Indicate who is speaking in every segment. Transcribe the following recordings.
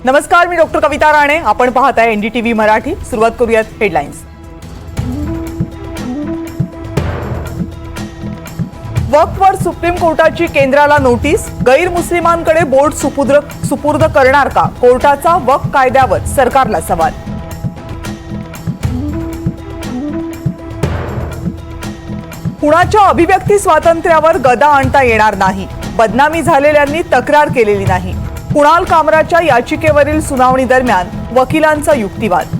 Speaker 1: नमस्कार, मी डॉक्टर कविता राणे. आपण पाहत आहे एनडीटीव्ही मराठी. सुरुवात करूयात हेडलाईन्स. वक्फवर सुप्रीम कोर्टाची केंद्राला नोटीस. गैरमुस्लिमांकडे बोर्ड सुपूर्द करणार का? कोर्टाचा वक्फ कायद्यावर सरकारला सवाल. कुणाच्या अभिव्यक्ती स्वातंत्र्यावर गदा आणता येणार नाही. बदनामी झालेल्यांनी तक्रार केलेली नाही. कुणाल कामराच्या याचिकेवरील सुनावणी दरम्यान वकिलांचा युक्तिवाद.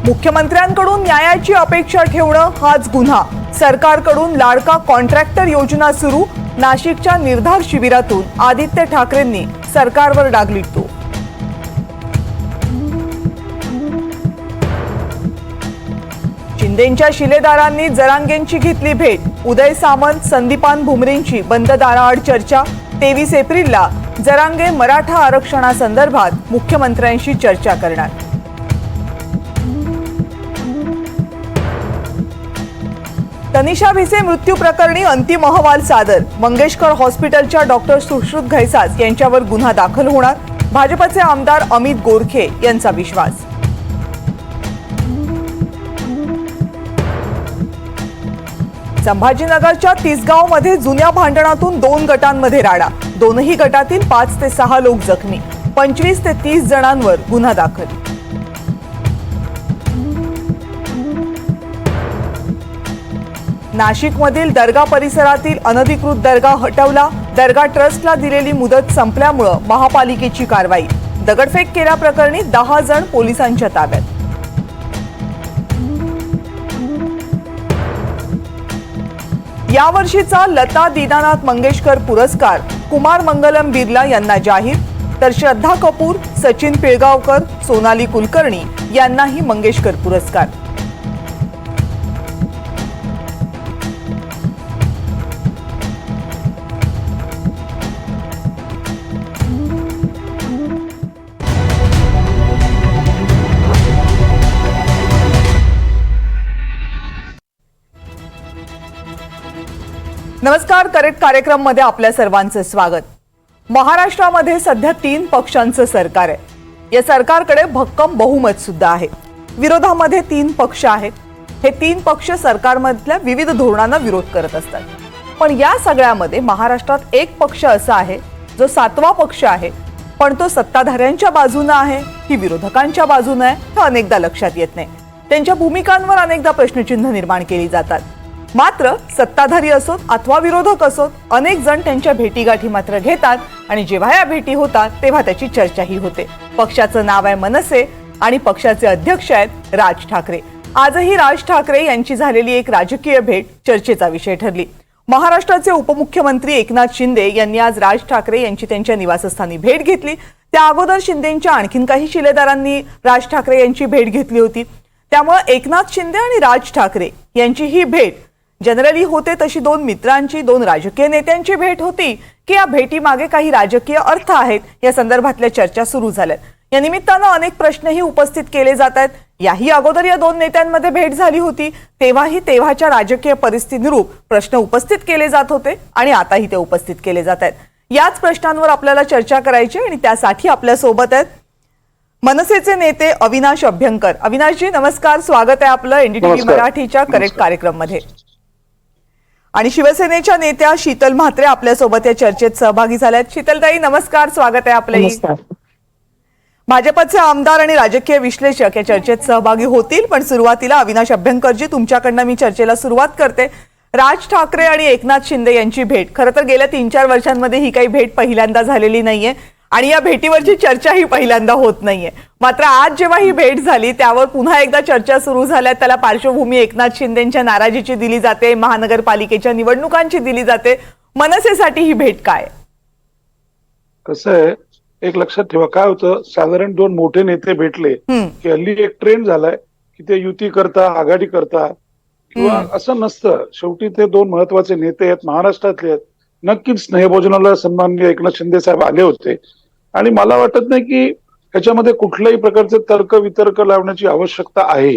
Speaker 1: मुख्यमंत्र्यांकडून न्यायाची अपेक्षा ठेवणं हाच गुन्हा. सरकारकडून लाडका कॉन्ट्रॅक्टर योजना सुरू. नाशिकच्या निर्धार शिबिरातून आदित्य ठाकरेंनी सरकारवर डागली तो. शिंदेंच्या शिलेदारांनी जरांगेंची घेतली भेट. उदय सामंत, संदीपान भुमरेंची बंद दाराआड चर्चा. 23 एप्रिलला जरांगे मराठा आरक्षणासंदर्भात मुख्यमंत्र्यांशी चर्चा करणार. तनिषा भिसे मृत्यू प्रकरणी अंतिम अहवाल सादर. मंगेशकर हॉस्पिटलच्या डॉक्टर सुश्रुत घैसास यांच्यावर गुन्हा दाखल होणार. भाजपचे आमदार अमित गोरखे यांचा विश्वास. संभाजीनगरच्या तिसगावमध्ये जुन्या भांडणातून 2 गटांमध्ये राडा. दोनही गटातील 5 ते 6 लोक जखमी. 25 ते 30 जणांवर गुन्हा दाखल. नाशिकमधील दर्गा परिसरातील अनधिकृत दर्गा हटवला. दर्गा ट्रस्टला दिलेली मुदत संपल्यामुळे महापालिकेची कारवाई. दगडफेक केल्याप्रकरणी 10 जण पोलिसांच्या ताब्यात. यावर्षीचा लता दीनानाथ मंगेशकर पुरस्कार कुमार मंगलम बिर्ला यांना जाहीर. तर श्रद्धा कपूर, सचिन पिळगावकर, सोनाली कुलकर्णी यांनाही मंगेशकर पुरस्कार. नमस्कार, करेक्ट कार्यक्रम मध्ये आपल्या सर्वांचं स्वागत. महाराष्ट्रामध्ये सध्या 3 पक्षांचं सरकार आहे. या सरकारकडे भक्कम बहुमत सुद्धा आहे. विरोधामध्ये 3 पक्ष आहेत. हे 3 पक्ष सरकारमधल्या विविध धोरणांना विरोध करत असतात. पण या सगळ्यामध्ये महाराष्ट्रात एक पक्ष असा आहे जो 7वा पक्ष आहे, पण तो सत्ताधाऱ्यांच्या बाजूने आहे की विरोधकांच्या बाजूने आहे हे अनेकदा लक्षात येत नाही. त्यांच्या भूमिकांवर अनेकदा प्रश्नचिन्ह निर्माण केली जातात. मात्र सत्ताधारी असोत अथवा विरोधक असोत, अनेक जण त्यांच्या भेटीगाठी मात्र घेतात आणि जेव्हा या भेटी होतात तेव्हा त्याची चर्चाही होते. पक्षाचं नाव आहे मनसे आणि पक्षाचे अध्यक्ष आहेत राज ठाकरे. आजही राज ठाकरे यांची झालेली एक राजकीय भेट चर्चेचा विषय ठरली. महाराष्ट्राचे उपमुख्यमंत्री एकनाथ शिंदे यांनी आज राज ठाकरे यांची त्यांच्या निवासस्थानी भेट घेतली. त्या अगोदर शिंदेंच्या आणखीन काही शिलेदारांनी राज ठाकरे यांची भेट घेतली होती. त्यामुळे एकनाथ शिंदे आणि राज ठाकरे यांची ही भेट जनरली होते तशी 2 मित्रांची, 2 राजकीय नेत्यांची भेट होती की या भेटीमागे काही राजकीय अर्थ आहेत, या संदर्भातल्या चर्चा सुरू झाल्यात. या निमित्तानं अनेक प्रश्नही उपस्थित केले जात आहेत. याही अगोदर या 2 नेत्यांमध्ये भेट झाली होती, तेव्हाही तेव्हाच्या राजकीय परिस्थितीनुरूप प्रश्न उपस्थित केले जात होते आणि आताही ते उपस्थित केले जात आहेत. याच प्रश्नांवर आपल्याला चर्चा करायची आणि त्यासाठी आपल्या सोबत आहेत मनसेचे नेते अविनाश अभ्यंकर. अविनाशजी नमस्कार, स्वागत आहे आपलं एनडीटीव्ही मराठीच्या करेक्ट कार्यक्रम मध्ये. आणि शिवसेनेच्या नेत्या शीतल म्हात्रे आपल्या सोबत या चर्चेत सहभागी झाल्यात. शीतलताई नमस्कार, स्वागत आहे आपलं. भाजपचे आमदार आणि राजकीय विश्लेषक या चर्चेत सहभागी होतील, पण सुरुवातीला अविनाश अभ्यंकरजी तुमच्याकडनं मी चर्चेला सुरुवात करते. राज ठाकरे आणि एकनाथ शिंदे यांची भेट खरं तर गेल्या 3-4 वर्षांमध्ये ही काही भेट पहिल्यांदा झालेली नाहीये आणि या भेटीवरची चर्चाही पहिल्यांदा होत नाहीये. मात्र आज जेव्हा ही भेट झाली त्यावर पुन्हा एकदा चर्चा सुरू झाल्या. त्याला पार्श्वभूमी एकनाथ शिंदेंच्या नाराजीची दिली जाते, महानगरपालिकेच्या निवडणुकांची दिली जाते. मनसेसाठी ही भेट काय?
Speaker 2: कसं आहे, एक लक्षात ठेवा, काय होतं, साधारण 2 मोठे नेते भेटले की हल्ली एक ट्रेंड झालाय की ते युती करता, आघाडी करता किंवा असं नसतं. शेवटी ते 2 महत्वाचे नेते आहेत, महाराष्ट्रातले आहेत. नक्कीच स्नेहभोजनाला सन्माननीय एकनाथ शिंदे साहेब आले होते आणि मला वाटत नाही की ह्याच्यामध्ये कुठल्याही प्रकारचे तर्क वितर्क लावण्याची आवश्यकता आहे.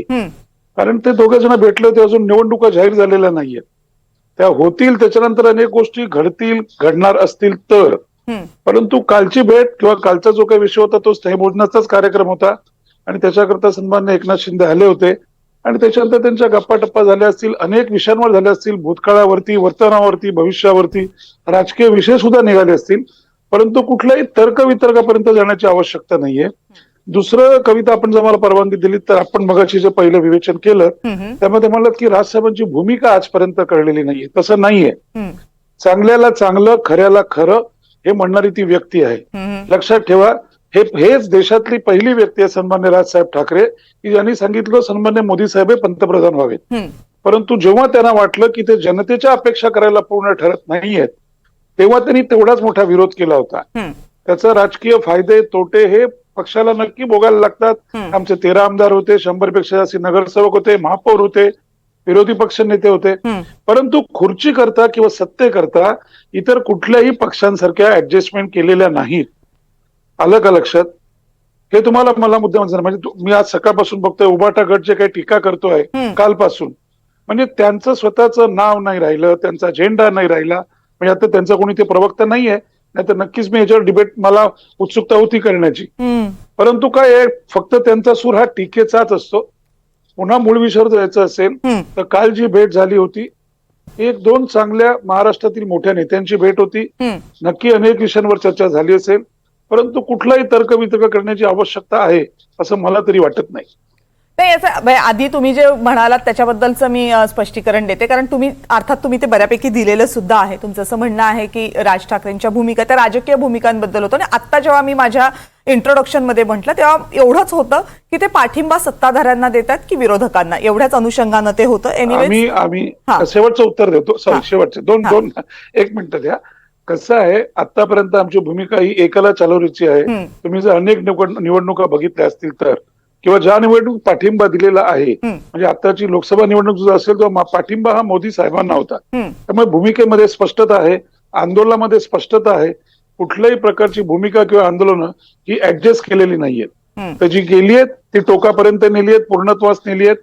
Speaker 2: कारण ते दोघे जण भेटले होते, अजून निवडणुका जाहीर झालेल्या नाहीयेत. त्या होतील, त्याच्यानंतर अनेक गोष्टी घडतील, घडणार असतील तर. परंतु कालची भेट किंवा कालचा जो काही विषय होता तो स्नेहभोजनाचाच कार्यक्रम होता आणि त्याच्याकरता सन्माननीय एकनाथ शिंदे आले होते आणि त्याच्यानंतर त्यांच्या गप्पा टप्पा झाल्या असतील, अनेक विषयांवर झाल्या असतील, भूतकाळावरती, वर्तनावरती, भविष्यावरती राजकीय विषय सुद्धा निघाले असतील. परंतु कुठल्याही तर्कवितर्कापर्यंत जाण्याची आवश्यकता नाहीये. दुसरं, कविता, आपण जर मला परवानगी दिली तर आपण मगाशी जे पहिलं विवेचन केलं त्यामध्ये म्हणलं की राजसाहेबांची भूमिका आजपर्यंत कळलेली नाहीये. तसं नाहीये. चांगल्याला चांगलं, खऱ्याला खरं हे म्हणणारी ती व्यक्ती आहे. लक्षात ठेवा, हेच देशातली पहिली व्यक्ती आहे सन्मान्य राजसाहेब ठाकरे की ज्यांनी सांगितलं सन्मान्य मोदी साहेब हे पंतप्रधान व्हावेत. परंतु जेव्हा त्यांना वाटलं की ते जनतेच्या अपेक्षा करायला पूर्ण ठरत नाहीयेत तेव्हा त्यांनी तेवढाच मोठा विरोध केला होता. त्याचा राजकीय फायदे तोटे हे पक्षाला नक्की भोगायला लागतात. आमचे 13 आमदार होते, 100 पेक्षा जास्त नगरसेवक होते, महापौर होते, विरोधी पक्ष नेते होते. परंतु खुर्ची करता किंवा सत्ते करता इतर कुठल्याही पक्षांसारख्या ऍडजस्टमेंट केलेल्या नाहीत. आलं का लक्षात? हे तुम्हाला मला मुद्दाम सांगणार, म्हणजे मी आज सकाळपासून बघतोय उबाटा गट जे काही टीका करतोय कालपासून, म्हणजे त्यांचं स्वतःचं नाव नाही राहिलं, त्यांचा झेंडा नाही राहिला. म्हणजे आता त्यांचा कोणी ते प्रवक्ता नाहीये, नाही तर नक्कीच मी याच्यावर डिबेट, मला उत्सुकता होती करण्याची. परंतु काय आहे, फक्त त्यांचा सूर हा टीकेचाच असतो. पुन्हा मूळ विषयावर जायचं असेल तर काल जी भेट झाली होती, एक दोन चांगल्या महाराष्ट्रातील मोठ्या नेत्यांची भेट होती. नक्की अनेक विषयांवर चर्चा झाली असेल, परंतु कुठलाही तर्कवितर्क करण्याची आवश्यकता आहे असं मला तरी वाटत नाही.
Speaker 1: नाही, याचं आधी तुम्ही जे म्हणालात त्याच्याबद्दलचं मी स्पष्टीकरण देते, कारण तुम्ही अर्थात तुम्ही ते बऱ्यापैकी दिलेलं सुद्धा आहे. तुमचं असं म्हणणं आहे की राज ठाकरेंच्या भूमिका त्या राजकीय भूमिकांबद्दल होतं आणि आता जेव्हा मी माझ्या इंट्रोडक्शन मध्ये म्हटलं तेव्हा एवढंच होतं की ते पाठिंबा सत्ताधाऱ्यांना देतात की विरोधकांना, एवढ्याच अनुषंगानं ते होतं.
Speaker 2: आम्ही शेवटचं उत्तर देतो. सॉरी, शेवटचे दोन एक मिनिट द्या. कसं आहे, आतापर्यंत आमची भूमिका ही एकाला चालवण्याची आहे. तुम्ही जर अनेक निवडणुका बघितल्या असतील तर, किंवा ज्या निवडणूक पाठिंबा दिलेला आहे, म्हणजे आताची लोकसभा निवडणूक जर असेल तर पाठिंबा हा मोदी साहेबांना होता. त्यामुळे भूमिकेमध्ये स्पष्टता आहे, आंदोलनामध्ये स्पष्टता आहे. कुठल्याही प्रकारची भूमिका किंवा आंदोलनं ही ऍडजस्ट केलेली नाहीयेत. तर जी गेली आहेत ती टोकापर्यंत नेली आहेत, पूर्णत्वास नेली आहेत.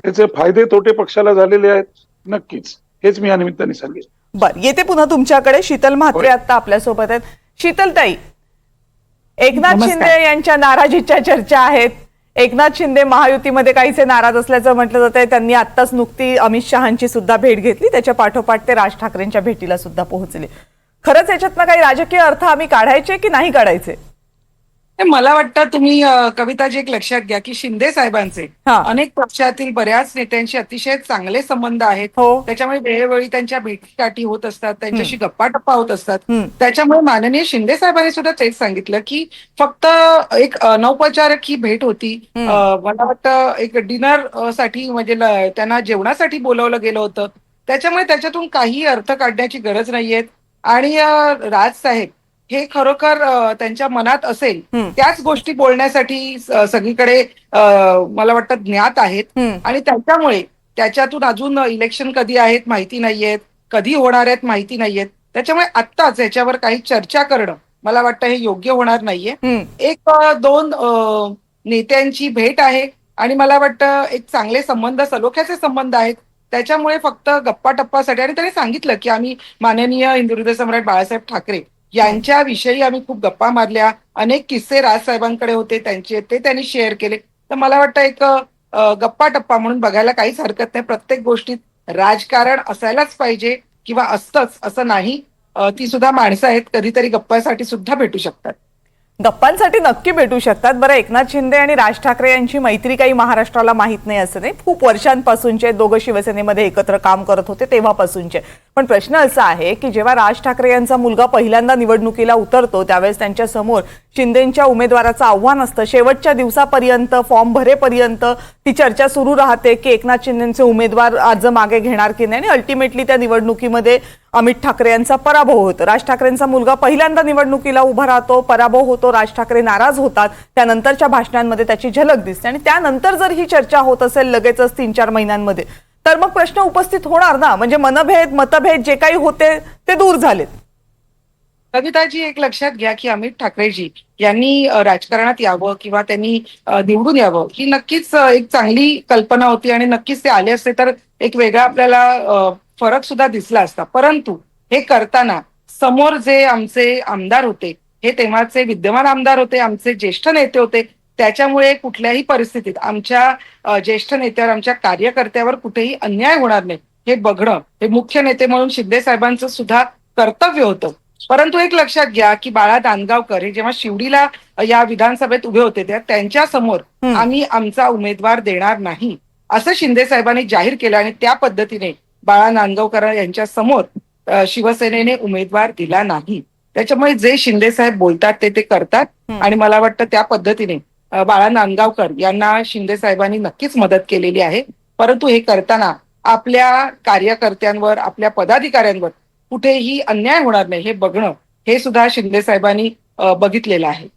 Speaker 2: त्याचे फायदे तोटे पक्षाला झालेले आहेत. नक्कीच हेच मी या निमित्ताने सांगेन.
Speaker 1: बरं, येते पुन्हा तुमच्याकडे. शीतल म्हात्रे आता आपल्यासोबत आहेत. शीतलताई, एकनाथ शिंदे यांच्या नाराजीच्या चर्चा आहेत. एकनाथ शिंदे महायुतीमध्ये काहीसे नाराज असल्याचं म्हटलं जातंय. त्यांनी आत्ताच नुकती अमित शहांची सुद्धा भेट घेतली, त्याच्या पाठोपाठ ते राज ठाकरेंच्या भेटीला सुद्धा पोहोचले. खरंच याच्यातनं काही राजकीय अर्थ आम्ही काढायचे की नाही काढायचे?
Speaker 3: मला वाटतं तुम्ही कविताजी एक लक्षात घ्या की शिंदे साहेबांचे अनेक पक्षातील बऱ्याच नेत्यांशी अतिशय चांगले संबंध आहेत. त्याच्यामुळे वेळोवेळी त्यांच्या भेटीगाठी होत असतात, त्यांच्याशी गप्पा टप्पा होत असतात. त्याच्यामुळे माननीय शिंदे साहेबांनी सुद्धा तेच सांगितलं की फक्त एक अनौपचारिक ही भेट होती. मला वाटतं एक डिनर साठी, म्हणजे त्यांना जेवणासाठी बोलवलं गेलं होतं. त्याच्यामुळे त्याच्यातून काही अर्थ काढण्याची गरज नाहीये. आणि राज साहेब हे खरोखर त्यांच्या मनात असेल त्याच गोष्टी बोलण्यासाठी सगळीकडे मला वाटतं ज्ञात आहेत. आणि त्याच्यामुळे त्याच्यातून अजून इलेक्शन कधी आहेत माहिती नाहीयेत, कधी होणार आहेत माहिती नाहीयेत. त्याच्यामुळे आत्ताच याच्यावर काही चर्चा करणं मला वाटतं हे योग्य होणार नाहीये. एक दोन नेत्यांची भेट आहे आणि मला वाटतं एक चांगले संबंध, सलोख्याचे संबंध आहेत. त्याच्यामुळे फक्त गप्पा टप्पासाठी, आणि त्यांनी सांगितलं की आम्ही माननीय हिंदुहृदय सम्राट बाळासाहेब ठाकरे यांच्याविषयी आम्ही खूप गप्पा मारल्या, अनेक किस्से राजसाहेबांकडे होते त्यांचे, ते त्यांनी शेअर केले. तर मला वाटतं एक गप्पा टप्पा म्हणून बघायला काहीच हरकत नाही. प्रत्येक गोष्टीत राजकारण असायलाच पाहिजे किंवा असतंच असं नाही. ती सुद्धा माणसं आहेत, कधीतरी गप्पासाठी सुद्धा भेटू शकतात.
Speaker 1: गप्पांसाठी नक्की भेटू शकतात. बरं, एकनाथ शिंदे आणि राज ठाकरे यांची मैत्री काही महाराष्ट्राला माहित नाही असं नाही. खूप वर्षांपासूनचे दोघं शिवसेनेमध्ये एकत्र काम करत होते तेव्हापासूनचे. पण प्रश्न असा आहे की जेव्हा राज ठाकरे यांचा मुलगा पहिल्यांदा निवडणुकीला उतरतो त्यावेळेस त्यांच्या समोर शिंदेंच्या उमेदवाराचं आव्हान असतं. शेवटच्या दिवसापर्यंत, फॉर्म भरेपर्यंत ती चर्चा सुरू राहते की एकनाथ शिंदेचे उमेदवार अर्ज मागे घेणार की नाही. आणि अल्टिमेटली त्या निवडणुकीमध्ये अमित ठाकरे यांचा पराभव होतो. राज ठाकरेंचा मुलगा पहिल्यांदा निवडणुकीला उभा राहतो, पराभव होतो, राज ठाकरे नाराज होतात. त्यानंतरच्या भाषणांमध्ये त्याची झलक दिसते. आणि त्यानंतर जर ही चर्चा होत असेल लगेचच 3-4 महिन्यांमध्ये, तर मग प्रश्न उपस्थित होणार ना, म्हणजे मनभेद, मतभेद जे काही होते ते दूर झालेत.
Speaker 3: कविताजी एक लक्षात घ्या की अमित ठाकरेजी यांनी राजकारणात यावं किंवा त्यांनी निवडून यावं ही नक्कीच एक चांगली कल्पना होती आणि नक्कीच ते आले असते तर एक वेगळा आपल्याला फरक सुद्धा दिसला असता. परंतु हे करताना समोर जे आमचे आमदार होते, हे तेव्हाचे विद्यमान आमदार होते, आमचे ज्येष्ठ नेते होते. त्याच्यामुळे कुठल्याही परिस्थितीत आमच्या ज्येष्ठ नेत्यावर, आमच्या कार्यकर्त्यावर कुठेही अन्याय होणार नाही हे बघणं, हे मुख्य नेते म्हणून शिंदे साहेबांचं सुद्धा कर्तव्य होतं. परंतु एक लक्षात घ्या की बाळा दानगावकर हे जेव्हा शिवडीला या विधानसभेत उभे होते, त्यांच्या समोर आम्ही आमचा उमेदवार देणार नाही असं शिंदे साहेबांनी जाहीर केलं आणि त्या पद्धतीने बाळा नांदगावकर यांच्या समोर शिवसेनेने उमेदवार दिला नाही. त्याच्यामुळे जे शिंदे साहेब बोलतात ते करतात आणि मला वाटतं त्या पद्धतीने बाळा नांदगावकर यांना शिंदे साहेबांनी नक्कीच मदत केलेली आहे. परंतु हे करताना आपल्या कार्यकर्त्यांवर, आपल्या पदाधिकाऱ्यांवर कुठेही अन्याय होणार नाही हे बघणं, हे सुद्धा शिंदे साहेबांनी बघितलेलं आहे.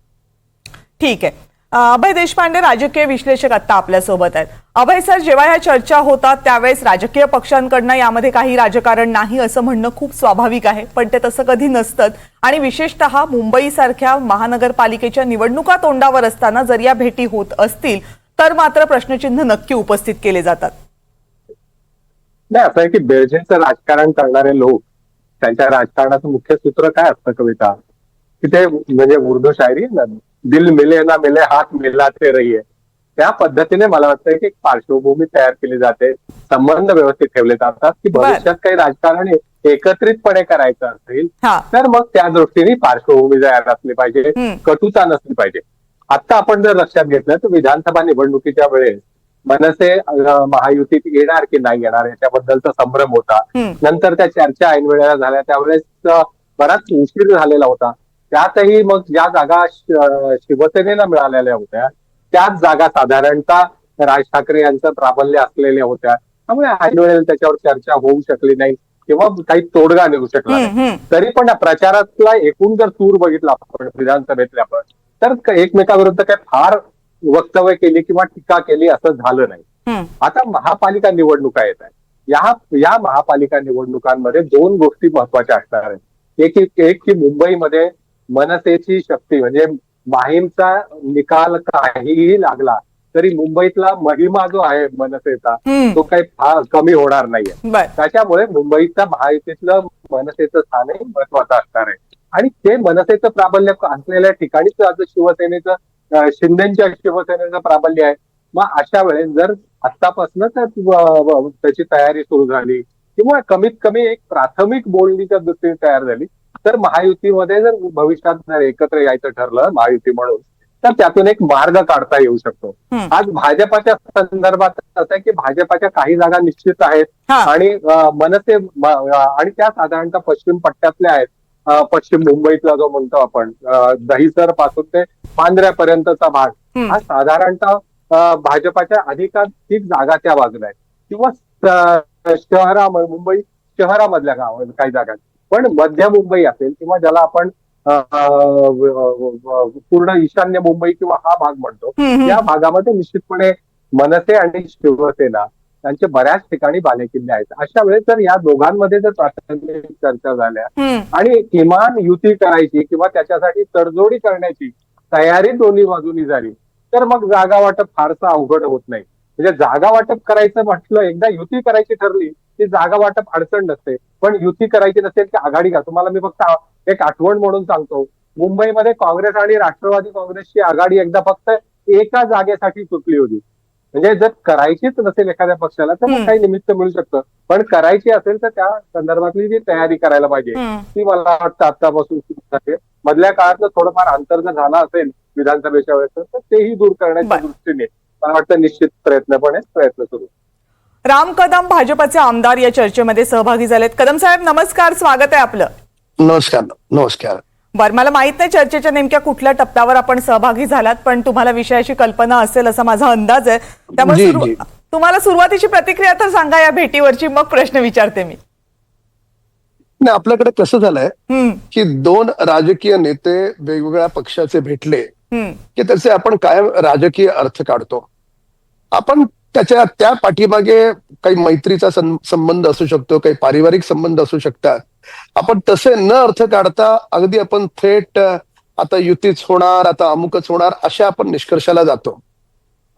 Speaker 1: ठीक आहे. अभय देशपांडे राजकीय विश्लेषक आता आपल्या सोबत आहेत. अभय सर, जेव्हा ह्या चर्चा होतात त्यावेळेस राजकीय पक्षांकडनं यामध्ये काही राजकारण नाही असं म्हणणं खूप स्वाभाविक आहे, पण ते तसं कधी नसतं. आणि विशेषतः मुंबई सारख्या महानगरपालिकेच्या निवडणुका तोंडावर असताना जर या भेटी होत असतील तर मात्र प्रश्नचिन्ह नक्की उपस्थित केले जातात.
Speaker 4: नाही, असं आहे की बेरजेचं राजकारण करणारे लोक, त्यांच्या राजकारणाचं मुख्य सूत्र काय असतं कविता, की ते म्हणजे उर्दू शायरी आहे ना, दिल मिले ना मिले हात मिलाते रहिये, त्या पद्धतीने मला वाटतं की एक पार्श्वभूमी तयार केली जाते, संबंध व्यवस्थित ठेवले जातात की भविष्यात काही राजकारण एकत्रितपणे करायचं असेल तर मग त्या दृष्टीने पार्श्वभूमी तयार असली पाहिजे, कटुता नसली पाहिजे. आता आपण जर लक्षात घेतलं तर विधानसभा निवडणुकीच्या वेळेस मनसे महायुतीत येणार की नाही येणार याच्याबद्दलचा संभ्रम होता. नंतर त्या चर्चा ऐन वेळेला झाल्या, त्यावेळेस बराच उशीर झालेला होता. त्यातही मग ज्या जागा शिवसेनेला मिळालेल्या होत्या त्याच जागा साधारणतः राज ठाकरे यांचं प्राबल्य असलेल्या होत्या. त्यामुळे ऐन वेळेला त्याच्यावर चर्चा होऊ शकली नाही किंवा काही तोडगा निघू शकला नाही. तरी पण प्रचारातला एकूण जर सूर बघितला आपण विधानसभेतल्या तर एकमेकाविरुद्ध काही फार वक्तव्य केली किंवा टीका केली असं झालं नाही. आता महापालिका निवडणुका येत आहेत. या महापालिका निवडणुकांमध्ये दोन गोष्टी महत्वाच्या असणार आहेत. एक की मुंबईमध्ये मनसेची शक्ती, म्हणजे माहीमचा निकाल काहीही लागला तरी मुंबईतला महिमा जो आहे मनसेचा तो काही फार कमी होणार नाहीये. त्याच्यामुळे मुंबईच्या महायुतीतलं मनसेचं स्थानही महत्वाचं असणार आहे. आणि ते मनसेचं प्राबल्य असलेल्या ठिकाणीच आज शिंदेच्या शिवसेनेचं प्राबल्य आहे. मग अशा वेळेस जर आतापासूनच त्याची तयारी सुरू झाली किंवा कमीत कमी एक प्राथमिक बोलणीच्या दृष्टीने तयार झाली तर महायुतीमध्ये जर भविष्यात जर एकत्र यायचं ठरलं महायुती म्हणून तर त्यातून एक मार्ग काढता येऊ शकतो. आज भाजपाच्या संदर्भात असं आहे की भाजपाच्या काही जागा निश्चित आहेत आणि मनसे आणि त्या साधारणतः पश्चिम पट्ट्यातल्या आहेत. पश्चिम मुंबईतला जो म्हणतो आपण दहिसर पासून ते पांढऱ्यापर्यंतचा भाग हा साधारणतः भाजपाच्या अधिकाधिक जागा त्या बाजूला आहेत किंवा मुंबई शहरामधल्या गावात काही जागा. पण मध्य मुंबई असेल किंवा ज्याला आपण पूर्ण ईशान्य मुंबई किंवा हा भाग म्हणतो या भागामध्ये निश्चितपणे मनसे आणि शिवसेना त्यांचे बऱ्याच ठिकाणी बालेकिल्ले आहेत. अशा वेळेस जर या दोघांमध्ये जर प्राथमिक चर्चा झाल्या आणि किमान युती करायची किंवा त्याच्यासाठी तडजोडी करण्याची तयारी दोन्ही बाजूनी झाली तर मग जागा वाटप फारसं अवघड होत नाही. म्हणजे जागा वाटप करायचं म्हटलं, एकदा युती करायची ठरली की जागा वाटप अडचण नसते. पण युती करायची नसेल की आघाडी घ्या. तुम्हाला मी फक्त एक आठवण म्हणून सांगतो, मुंबईमध्ये काँग्रेस आणि राष्ट्रवादी काँग्रेसची आघाडी एकदा फक्त एका जागेसाठी सुटली होती. म्हणजे जर करायचीच नसेल एखाद्या पक्षाला तर मग काही निमित्त मिळू शकतं, पण करायची असेल तर त्या संदर्भातली जी तयारी करायला पाहिजे ती मला वाटतं आतापासून सुरू झाली. मधल्या काळातलं थोडंफार अंतर जर झाला असेल विधानसभेच्या वेळेस तर तेही दूर करण्याच्या दृष्टीने मला वाटतं निश्चित प्रयत्न सुरू.
Speaker 1: राम कदम भाजपचे आमदार या चर्चेमध्ये सहभागी झालेत. कदम साहेब नमस्कार, स्वागत आहे आपलं.
Speaker 5: नमस्कार.
Speaker 1: बरं, मला माहित नाही चर्चेच्या नेमक्या कुठल्या टप्प्यावर आपण सहभागी झालात, पण तुम्हाला विषयाची कल्पना असेल असा माझा अंदाज आहे. त्यामुळे तुम्हाला सुरुवातीची प्रतिक्रिया तर सांगा या भेटीवरची, मग प्रश्न विचारते मी.
Speaker 5: नाही, आपल्याकडे कसं झालंय की दोन राजकीय नेते वेगवेगळ्या पक्षाचे भेटले की त्याचे आपण कायम राजकीय अर्थ काढतो. आपण त्या पाठीमागे काही मैत्रीचा संबंध असू शकतो, काही पारिवारिक संबंध असू शकतात. आपण तसे न अर्थ काढता अगदी आपण थेट आता युतीच होणार, आता अमुकच होणार अशा आपण निष्कर्षाला जातो.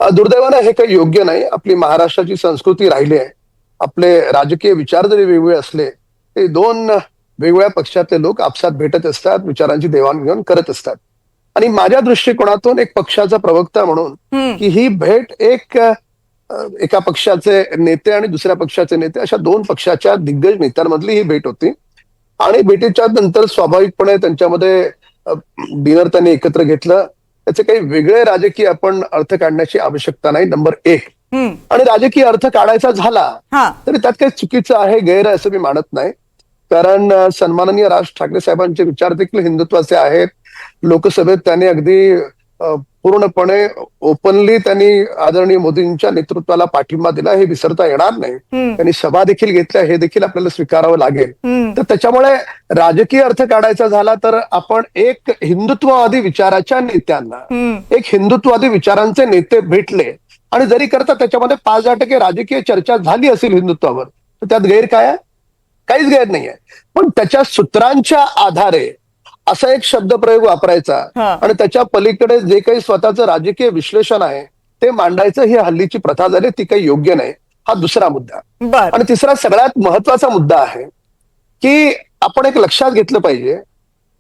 Speaker 5: दुर्दैवानं हे काही योग्य नाही. आपली महाराष्ट्राची संस्कृती राहिली आहे. आपले राजकीय विचार जरी वेगवेगळे असले ते दोन वेगवेगळ्या पक्षातले लोक आपसात भेटत असतात, विचारांची देवाणघेवाण करत असतात. आणि माझ्या दृष्टिकोनातून एक पक्षाचा प्रवक्ता म्हणून की ही भेट एका पक्षाचे नेते आणि दुसऱ्या पक्षाचे नेते अशा दोन पक्षाच्या दिग्गज नेत्यांमधली ही भेट होती. आणि भेटीच्या नंतर स्वाभाविकपणे त्यांच्यामध्ये डिनर त्यांनी एकत्र घेतलं. त्याचे काही वेगळे राजकीय आपण अर्थ काढण्याची आवश्यकता नाही, नंबर एक. आणि राजकीय अर्थ काढायचा झाला तरी त्यात काही चुकीचं आहे, गैर आहे असं मी मानत नाही. कारण सन्माननीय राज ठाकरे साहेबांचे विचार देखील हिंदुत्वाचे आहेत. लोकसभेत त्यांनी अगदी पूर्णपणे ओपनली त्यांनी आदरणीय मोदींच्या नेतृत्वाला पाठिंबा दिला, हे विसरता येणार नाही. त्यांनी सभा देखील घेतल्या, हे देखील आपल्याला स्वीकारावं लागेल. तर त्याच्यामुळे राजकीय अर्थ काढायचा झाला तर आपण एक हिंदुत्ववादी विचाराच्या नेत्यांना, एक हिंदुत्ववादी विचारांचे नेते भेटले आणि जरी करता त्याच्यामध्ये 5-10% राजकीय चर्चा झाली असेल हिंदुत्वावर, तर त्यात गैर काय आहे? काहीच गैर नाहीये. पण त्याच्या सूत्रांच्या आधारे असा एक शब्दप्रयोग वापरायचा आणि त्याच्या पलीकडे जे काही स्वतःचं राजकीय विश्लेषण आहे ते मांडायचं, ही हल्लीची प्रथा झाली, ती काही योग्य नाही. हा दुसरा मुद्दा. आणि तिसरा सगळ्यात महत्वाचा मुद्दा आहे की आपण एक लक्षात घेतलं पाहिजे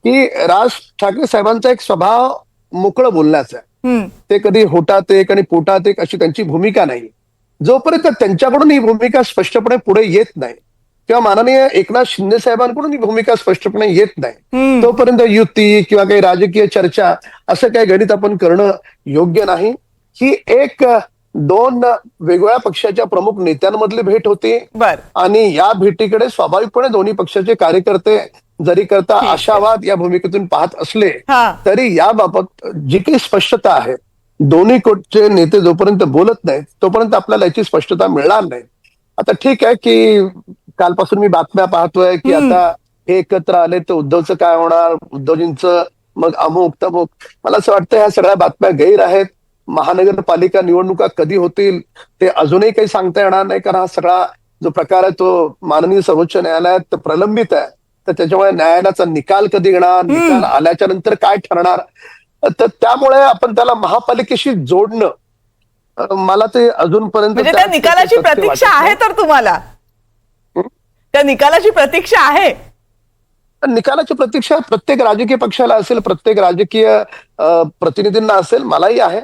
Speaker 5: की राज ठाकरे साहेबांचा एक स्वभाव मोकळं बोलण्याचा आहे. ते कधी होटात एक आणि पोटात एक अशी त्यांची भूमिका नाही. जोपर्यंत त्यांच्याकडून ही भूमिका स्पष्टपणे पुढे येत नाही किंवा माननीय एकनाथ शिंदे साहेबांकडून ही भूमिका स्पष्टपणे येत नाही, तोपर्यंत युती किंवा काही राजकीय चर्चा असं काही गणित आपण करणं योग्य नाही. ही एक दोन वेगवेगळ्या पक्षाच्या प्रमुख नेत्यांमधली भेट होती आणि या भेटीकडे स्वाभाविकपणे दोन्ही पक्षाचे कार्यकर्ते जरी करता आशावाद या भूमिकेतून पाहत असले तरी याबाबत जी काही स्पष्टता आहे, दोन्ही कोटचे नेते जोपर्यंत बोलत नाहीत तोपर्यंत आपल्याला याची स्पष्टता मिळणार नाही. आता ठीक आहे की कालपासून मी बातम्या पाहतोय की आता हे एकत्र आले तर उद्धवचं काय होणार, उद्धवजींचं मग अमुक तमुक. मला असं वाटतं ह्या सगळ्या बातम्या गैर आहेत. महानगरपालिका निवडणुका कधी होतील ते अजूनही काही सांगता येणार नाही, कारण हा सगळा जो प्रकार आहे तो माननीय सर्वोच्च न्यायालयात प्रलंबित आहे. तर त्याच्यामुळे न्यायालयाचा निकाल कधी येणार, निकाल आल्याच्या नंतर काय ठरणार, तर त्यामुळे आपण त्याला महापालिकेशी जोडणं मला ते अजूनपर्यंत
Speaker 1: म्हणजे त्या निकालाची प्रतीक्षा आहे. तर तुम्हाला त्या निकालाची प्रतीक्षा आहे?
Speaker 5: निकालाची प्रतीक्षा प्रत्येक राजकीय पक्षाला असेल, प्रत्येक राजकीय प्रतिनिधींना असेल, मलाही आहे.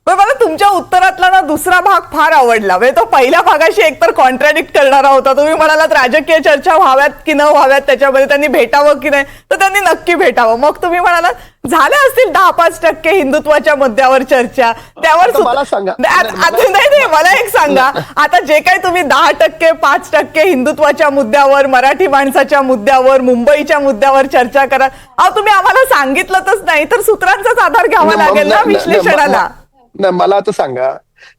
Speaker 1: पण मला तुमच्या उत्तरातला ना दुसरा भाग फार आवडला. म्हणजे तो पहिल्या भागाशी एकतर कॉन्ट्राडिक्ट करणारा होता. तुम्ही म्हणालात राजकीय चर्चा व्हाव्यात की न व्हाव्यात, त्याच्यामध्ये त्यांनी भेटावं की नाही, तर त्यांनी नक्की भेटावं. मग तुम्ही म्हणालात झाल्या असतील 10-5% हिंदुत्वाच्या मुद्द्यावर चर्चा, त्यावर
Speaker 5: मला सांगा.
Speaker 1: नाही, मला एक सांगा, आता जे काही तुम्ही 10%, 5% हिंदुत्वाच्या मुद्द्यावर, मराठी माणसाच्या मुद्द्यावर, मुंबईच्या मुद्द्यावर चर्चा करा, तुम्ही आम्हाला सांगितलंच नाही तर सूत्रांचाच आधार घ्यावा लागेल ना विश्लेषणाला.
Speaker 5: नाही, मला आता सांगा,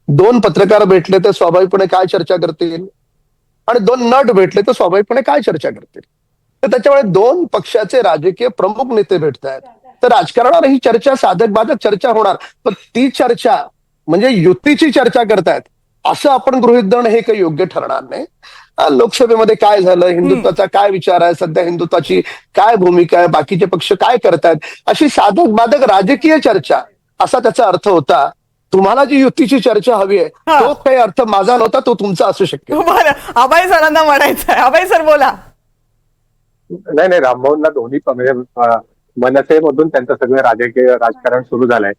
Speaker 5: दोन पत्रकार भेटले तर स्वाभाविकपणे काय चर्चा करतील आणि दोन नट भेटले तर स्वाभाविकपणे काय चर्चा करतील. तर त्याच्यामुळे दोन पक्षाचे राजकीय प्रमुख नेते भेटत आहेत तर राजकारणावर ही चर्चा, साधक बाधक चर्चा होणार. पण ती चर्चा म्हणजे युतीची चर्चा करतायत असं आपण गृहीत धरणं हे काही योग्य ठरणार नाही. लोकसभेमध्ये काय झालं, हिंदुत्वाचा काय विचार आहे, सध्या हिंदुत्वाची काय भूमिका आहे, बाकीचे पक्ष काय करतायत, अशी साधक बाधक राजकीय चर्चा असा त्याचा अर्थ होता. तुम्हाला जी युतीची चर्चा हवी आहे तो काही अर्थ माझा नव्हता, तो तुमचा असू शकेल.
Speaker 1: बरं, अभय सरांना म्हणायचं आहे. अभय सर बोला.
Speaker 4: नाही, रामभाऊंना दोन्ही मनसेमधून त्यांचं सगळं राजकीय राजकारण सुरू झालंय.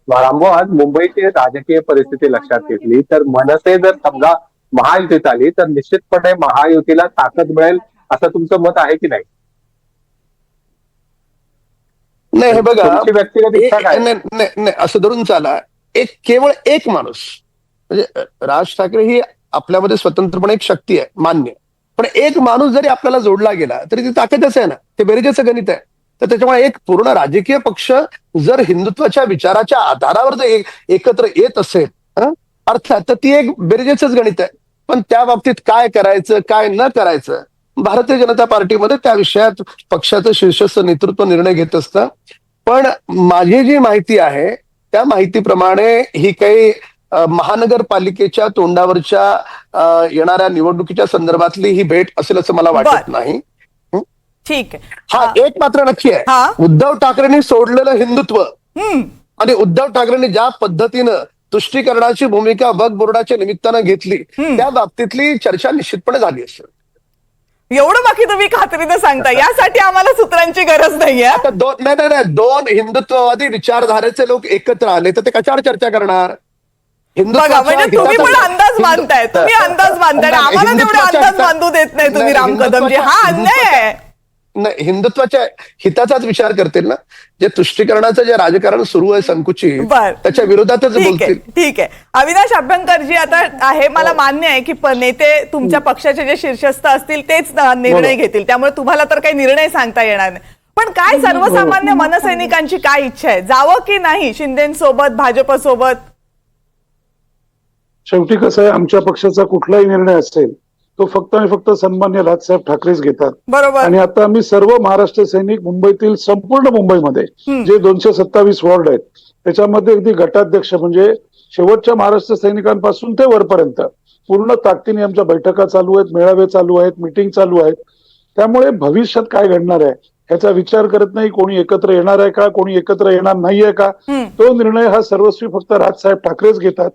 Speaker 4: रामभाऊ, आज मुंबईची राजकीय परिस्थिती लक्षात घेतली तर मनसे जर समजा महायुतीत आली तर निश्चितपणे महायुतीला ताकद मिळेल असं तुमचं मत आहे की नाही?
Speaker 5: नाही, हे बघा,
Speaker 4: व्यक्तिगत इच्छा काय?
Speaker 5: नाही, असं धरून चाला, केवळ एक माणूस म्हणजे राज ठाकरे ही आपल्यामध्ये स्वतंत्रपणे एक शक्ती आहे, मान्य. पण एक माणूस जरी आपल्याला जोडला गेला तरी ती ताकदच आहे ना, ते बेरजेचं गणित आहे. तर त्याच्यामुळे एक पूर्ण राजकीय पक्ष जर हिंदुत्वाच्या विचाराच्या आधारावर जर एकत्र येत असेल अर्थात, तर ती एक बेरजेचंच गणित आहे. पण त्या बाबतीत काय करायचं काय न करायचं, भारतीय जनता पार्टीमध्ये त्या विषयात पक्षाचं शीर्षस्थ नेतृत्व निर्णय घेत असतं. पण माझी जी माहिती आहे त्या माहितीप्रमाणे ही काही महानगरपालिकेच्या तोंडावरच्या येणाऱ्या निवडणुकीच्या संदर्भातली ही भेट असेल असं मला वाटत नाही.
Speaker 1: ठीक आहे.
Speaker 5: हा एक मात्र नक्की आहे, उद्धव ठाकरेंनी सोडलेलं हिंदुत्व आणि उद्धव ठाकरेंनी ज्या पद्धतीनं तुष्टीकरणाची भूमिका वक्फ बोर्डाच्या निमित्तानं घेतली, त्या बाबतीतली चर्चा निश्चितपणे झाली असेल.
Speaker 1: एवढं बाकी तुम्ही खात्रीनं सांगता, यासाठी आम्हाला सूत्रांची गरज नाहीये.
Speaker 5: आता नाही, दोन हिंदुत्ववादी विचारधारेचे लोक एकत्र आले तर ते कशावर चर्चा करणार?
Speaker 1: बघा, म्हणजे तुम्ही पण अंदाज बांधताय, तुम्ही अंदाज बांधताय, आम्हाला तेवढे अंदाज बांधू देत नाही तुम्ही राम कदमजी. हा अन्याय आहे.
Speaker 5: नाही, हिंदुत्वाच्या हिताचाच विचार करतील ना. जे तुष्टीकरणाचं जे राजकारण सुरू आहे संकुचित, त्याच्या विरोधातच बोलतील.
Speaker 1: ठीक आहे. अविनाश अभ्यंकरजी आता आहे, मला मान्य आहे की नेते तुमच्या पक्षाचे जे शीर्षस्थ असतील तेच निर्णय घेतील, त्यामुळे तुम्हाला तर काही निर्णय सांगता येणार नाही. पण काय सर्वसामान्य मनसैनिकांची काय इच्छा आहे, जावं की नाही शिंदेसोबत, भाजपसोबत?
Speaker 2: शेवटी कसं आहे, आमच्या पक्षाचा कुठलाही निर्णय असेल तो फक्त आणि फक्त सन्मान्य राजसाहेब ठाकरेच घेतात.
Speaker 1: बरोबर.
Speaker 2: आणि आता आम्ही सर्व महाराष्ट्र सैनिक मुंबईतील संपूर्ण मुंबईमध्ये जे 227 वॉर्ड आहेत त्याच्यामध्ये अगदी गटाध्यक्ष म्हणजे शेवटच्या महाराष्ट्र सैनिकांपासून ते वरपर्यंत पूर्ण ताकदीने आमच्या बैठका चालू आहेत, मेळावे चालू आहेत, मीटिंग चालू आहेत. त्यामुळे भविष्यात काय घडणार आहे ह्याचा विचार करत नाही. कोणी एकत्र येणार आहे का, कोणी एकत्र येणार नाहीये का, तो निर्णय हा सर्वस्वी फक्त राजसाहेब ठाकरेच घेतात.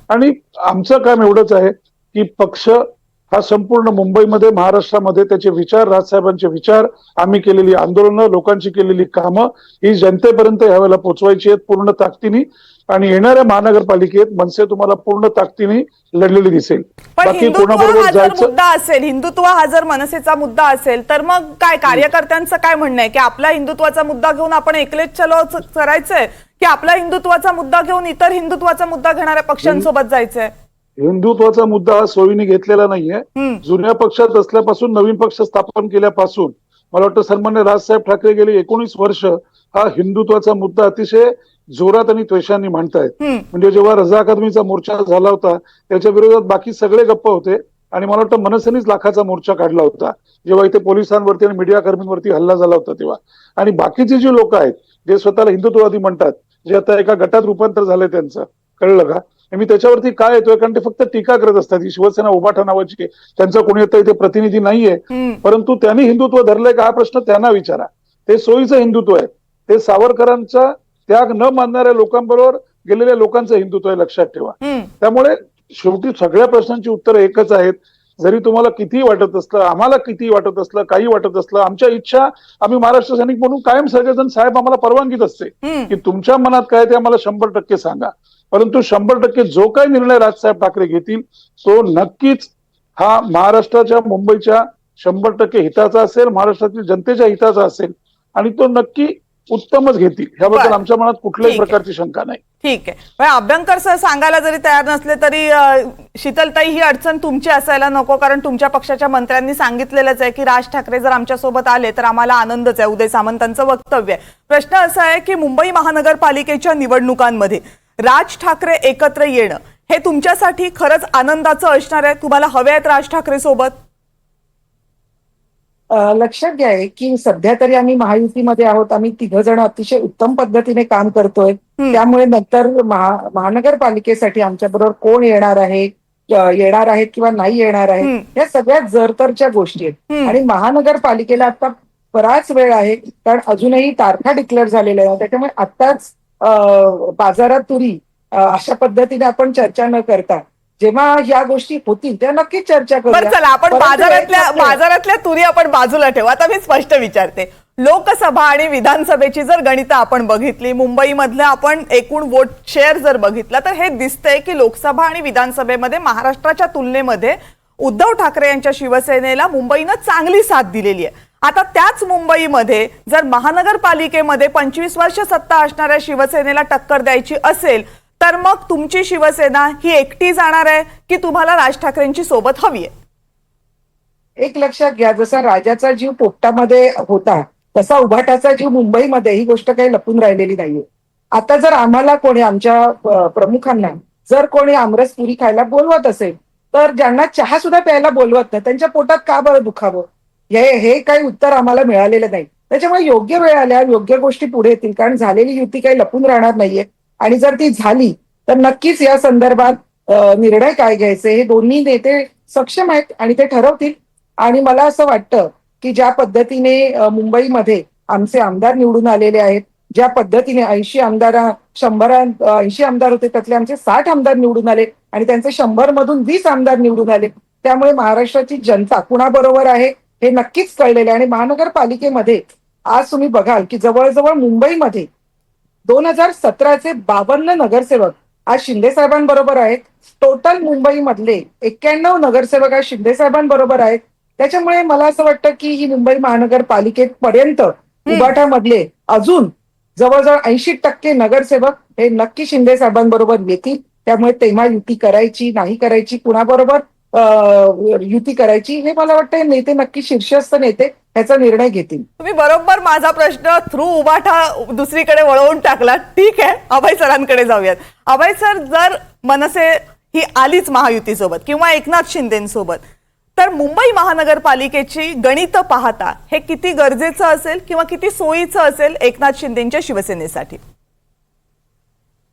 Speaker 2: आणि आमचं काम एवढंच आहे की पक्ष हा संपूर्ण मुंबईमध्ये, महाराष्ट्रामध्ये त्याचे विचार, राजसाहेबांचे विचार, आम्ही केलेली आंदोलनं, लोकांची केलेली कामं ही जनतेपर्यंत यावेळेला पोहोचवायची आहेत पूर्ण ताकदीने. आणि येणाऱ्या महानगरपालिकेत मनसे तुम्हाला पूर्ण ताकदीने लढलेली दिसेल.
Speaker 1: बाकी कोणाबरोबर जायचं मुद्दा असेल, हिंदुत्व हा जर मनसेचा मुद्दा असेल तर मग काय कार्यकर्त्यांचं काय म्हणणं आहे की आपला हिंदुत्वाचा मुद्दा घेऊन आपण एकलेच चलो करायचंय, की आपला हिंदुत्वाचा मुद्दा घेऊन इतर हिंदुत्वाचा मुद्दा घेणाऱ्या पक्षांसोबत जायचंय?
Speaker 2: हिंदुत्वाचा मुद्दा हा सोयीने घेतलेला नाहीये. जुन्या पक्षात असल्यापासून, नवीन पक्ष स्थापन केल्यापासून मला वाटतं सन्मान्य राजसाहेब ठाकरे गेले 19 वर्ष हा हिंदुत्वाचा मुद्दा अतिशय जोरात आणि त्वेषाने मांडतायत. म्हणजे जेव्हा रजा अकादमीचा मोर्चा झाला होता त्याच्या विरोधात बाकी सगळे गप्प होते आणि मला वाटतं मनसेनेच लाखाचा मोर्चा काढला होता जेव्हा इथे पोलिसांवरती आणि मीडिया कर्मींवरती हल्ला झाला होता तेव्हा. आणि बाकीचे जे लोक आहेत जे स्वतःला हिंदुत्ववादी म्हणतात, जे आता एका गटात रूपांतर झालंय त्यांचं, कळलं का? मी त्याच्यावरती काय येतोय कारण ते फक्त टीका करत असतात. ही शिवसेना उभाठा नावाची त्यांचा कोणी आता इथे प्रतिनिधी नाहीये, परंतु त्यांनी हिंदुत्व धरलंय का हा प्रश्न त्यांना विचारा. ते सोयीचं हिंदुत्व आहे, ते सावरकरांचा त्याग न मानणाऱ्या लोकांबरोबर गेलेल्या लोकांचं हिंदुत्व आहे, लक्षात ठेवा. त्यामुळे शेवटी सगळ्या प्रश्नांची उत्तरं एकच आहेत. जरी तुम्हाला किती वाटत असलं, आम्हाला किती वाटत असलं, काही वाटत असलं, आमच्या इच्छा आम्ही महाराष्ट्र सैनिक म्हणून कायम सगळेजण साहेब आम्हाला परवानगीत असते की तुमच्या मनात काय ते आम्हाला 100% सांगा. परंतु 100% जो काही निर्णय राजसाहेब ठाकरे घेतील तो नक्कीच हा महाराष्ट्राच्या, मुंबईच्या 100% हिताचा असेल, महाराष्ट्रातील जनतेच्या हिताचा असेल आणि तो नक्की उत्तमच घेतील, ह्याबद्दल आमच्या मनात कुठल्याही प्रकारची शंका नाही.
Speaker 1: ठीक आहे. अभ्यंकर सर सांगायला जरी तयार नसले तरी शीतलताई ही अडचण तुमची असायला नको, कारण तुमच्या पक्षाच्या मंत्र्यांनी सांगितलेलंच आहे की राज ठाकरे जर आमच्यासोबत आले तर आम्हाला आनंदच आहे. उदय सामंतांचं वक्तव्य आहे. प्रश्न असा आहे की मुंबई महानगरपालिकेच्या निवडणुकांमध्ये राज ठाकरे एकत्र येणं हे तुमच्यासाठी खरंच आनंदाचं असणार आहे? तुम्हाला हवे आहेत राज ठाकरे सोबत?
Speaker 3: लक्षात घ्या की सध्या तरी आम्ही महायुतीमध्ये आहोत. आम्ही 3 जण अतिशय उत्तम पद्धतीने काम करतोय. त्यामुळे नंतर महानगरपालिकेसाठी आमच्या बरोबर कोण येणार आहे, येणार आहेत किंवा नाही येणार आहेत, या सगळ्यात जरतरच्या गोष्टी आहेत. आणि महानगरपालिकेला आता बराच वेळ आहे, कारण अजूनही तारखा डिक्लेअर झालेल्या आहेत. त्याच्यामुळे आत्ताच बाजारात तुरी अशा पद्धतीने आपण चर्चा न करता जेव्हा या गोष्टी होतील त्या नक्कीच चर्चा करूया.
Speaker 1: चला, आपण बाजारातल्या तुरी आपण बाजूला ठेवू. आता मी स्पष्ट विचारते, लोकसभा आणि विधानसभेची जर गणितं आपण बघितली, मुंबईमधलं आपण एकूण वोट शेअर जर बघितला तर हे दिसतंय की लोकसभा आणि विधानसभेमध्ये महाराष्ट्राच्या तुलनेमध्ये उद्धव ठाकरे यांच्या शिवसेनेला मुंबईनं चांगली साथ दिलेली आहे. आता त्याच मुंबईमध्ये जर महानगरपालिकेमध्ये 25 वर्ष सत्ता असणाऱ्या शिवसेनेला टक्कर द्यायची असेल तर मग तुमची शिवसेना ही एकटी जाणार आहे की तुम्हाला राज ठाकरेंची सोबत हवी आहे?
Speaker 3: एक लक्षात घ्या, जसा राजाचा जीव पोपटामध्ये होता तसा उभाटाचा जीव मुंबईमध्ये, ही गोष्ट काही लपून राहिलेली नाहीये. आता जर आम्हाला कोणी, आमच्या प्रमुखांना जर कोणी आमरस पुरी खायला बोलवत असेल तर ज्यांना चहा सुद्धा प्यायला बोलवत नाही त्यांच्या पोटात का बरं दुखावं, हे काही उत्तर आम्हाला मिळालेलं नाही. त्याच्यामुळे योग्य वेळ आल्यावर योग्य गोष्टी पुढे येतील, कारण झालेली युती काही लपून राहणार नाहीये. आणि जर ती झाली तर नक्कीच या संदर्भात निर्णय काय घ्यायचे हे दोन्ही नेते सक्षम आहेत आणि ते ठरवतील. आणि मला असं वाटतं की ज्या पद्धतीने मुंबईमध्ये आमचे आमदार निवडून आलेले आहेत, ज्या पद्धतीने 80 आमदार 80 आमदार होते त्यातले आमचे 60 आमदार निवडून आले आणि त्यांचे 100 मधून 20 आमदार निवडून आले. त्यामुळे महाराष्ट्राची जनता कुणाबरोबर आहे हे नक्कीच कळलेलं आहे. आणि महानगरपालिकेमध्ये आज तुम्ही बघाल की जवळजवळ मुंबईमध्ये 2017चे 52 नगरसेवक आज शिंदे साहेबांबरोबर आहेत. टोटल मुंबईमधले 91 नगरसेवक आज शिंदे साहेबांबरोबर आहेत. त्याच्यामुळे मला असं वाटतं की ही मुंबई महानगरपालिकेपर्यंत उबाठामधले अजून जवळजवळ 80% नगरसेवक हे नक्की शिंदे साहेबांबरोबर येतील. त्यामुळे तेव्हा युती करायची नाही करायची, कुणाबरोबर युती करायची, हे मला वाटतं नेते नक्की शीर्षस्थ नेते ह्याचा निर्णय घेतील.
Speaker 1: तुम्ही बरोबर माझा प्रश्न थ्रू उबाठा दुसरीकडे वळवून टाकला. ठीक आहे, अभय सरांकडे जाऊयात. अभय सर, जर मनसे ही आलीच महायुतीसोबत किंवा एकनाथ शिंदेसोबत, तर मुंबई महानगरपालिकेची गणित पाहता हे किती गरजेचं असेल किंवा किती सोयीचं असेल एकनाथ शिंदेच्या शिवसेनेसाठी?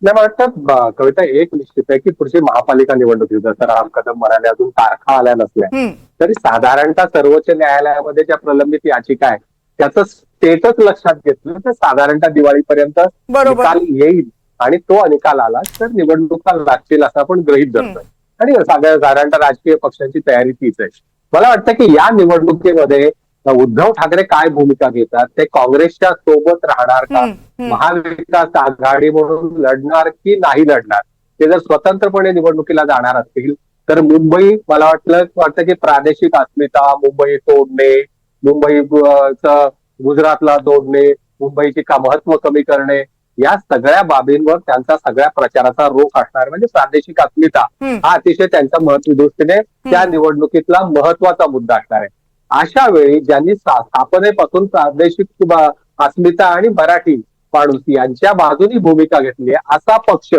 Speaker 4: मला वाटतं कविता एक निश्चित आहे की पुढची महापालिका निवडणूक, जसं राम कदम म्हणाले अजून तारखा आल्या नसल्या तरी साधारणतः सर्वोच्च न्यायालयामध्ये ज्या प्रलंबित याचिका आहे त्याचं स्टेटस लक्षात घेतलं तर साधारणतः दिवाळीपर्यंत निकाल येईल आणि तो निकाल आला तर निवडणुका लागतील असं आपण गृहीत धरतोय. आणि साधारणतः राजकीय पक्षांची तयारी तीच आहे. मला वाटतं की या निवडणुकीमध्ये उद्धव ठाकरे काय भूमिका घेतात, ते काँग्रेसच्या सोबत राहणार का, महाविकास आघाडी म्हणून लढणार की नाही लढणार, ते जर स्वतंत्रपणे निवडणुकीला जाणार असतील तर मुंबई मला वाटतं की प्रादेशिक अस्मिता, मुंबई तोडणे, मुंबईचं गुजरातला जोडणे, मुंबईची का महत्व कमी करणे, या सगळ्या बाबींवर त्यांचा सगळ्या प्रचाराचा रोख असणार. म्हणजे प्रादेशिक अस्मिता हा अतिशय त्यांच्या महत्व दृष्टीने त्या निवडणुकीतला महत्वाचा मुद्दा असणार आहे. अशा वेळी ज्यांनी स्थापनेपासून प्रादेशिक अस्मिता आणि मराठी माणूस यांच्या बाजूनी भूमिका घेतली आहे असा पक्ष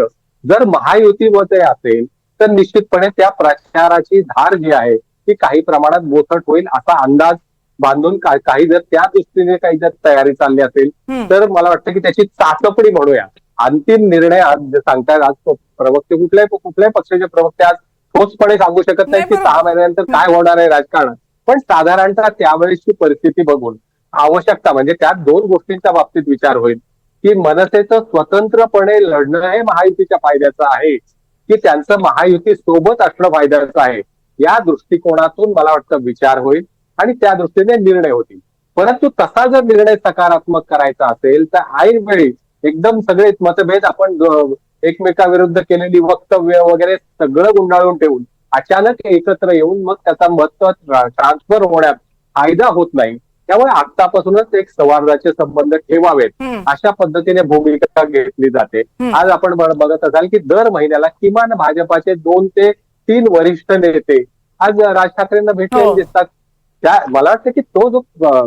Speaker 4: जर महायुतीमध्ये असेल तर निश्चितपणे त्या प्रचाराची धार जी आहे ती काही प्रमाणात बोथट होईल असा अंदाज बांधून काही जर त्या दृष्टीने काही जर तयारी चालली असेल तर मला वाटतं की त्याची चाचपणी म्हणूया. अंतिम निर्णय आज सांगतायत, आज प्रवक्ते कुठल्याही पक्षाचे प्रवक्ते आज ठोसपणे सांगू शकत नाही की 6 महिन्यानंतर काय होणार आहे राजकारणात. पण साधारणतः त्यावेळेसची परिस्थिती बघून आवश्यकता म्हणजे त्यात 2 गोष्टींच्या बाबतीत विचार होईल की मनसेचं स्वतंत्रपणे लढणं हे महायुतीच्या फायद्याचं आहे की त्यांचं महायुती सोबत असणं फायद्याचं आहे. या दृष्टिकोनातून मला वाटतं विचार होईल आणि त्या दृष्टीने निर्णय होतील. परंतु तसा जर निर्णय सकारात्मक करायचा असेल तर ऐन वेळी एकदम सगळे मतभेद आपण एकमेकाविरुद्ध केलेली वक्तव्य वगैरे सगळं गुंडाळून ठेवून अचानक एकत्र येऊन मग त्याचा मत ट्रान्सफर होण्यात फायदा होत नाही. त्यामुळे आतापासूनच एक सौहार्दाचे संबंध ठेवावेत अशा पद्धतीने भूमिका घेतली जाते. आज आपण बघत असाल की दर महिन्याला किमान भाजपाचे 2 ते 3 वरिष्ठ नेते आज राज ठाकरेंना भेटलेले दिसतात. मला वाटतं की तो जो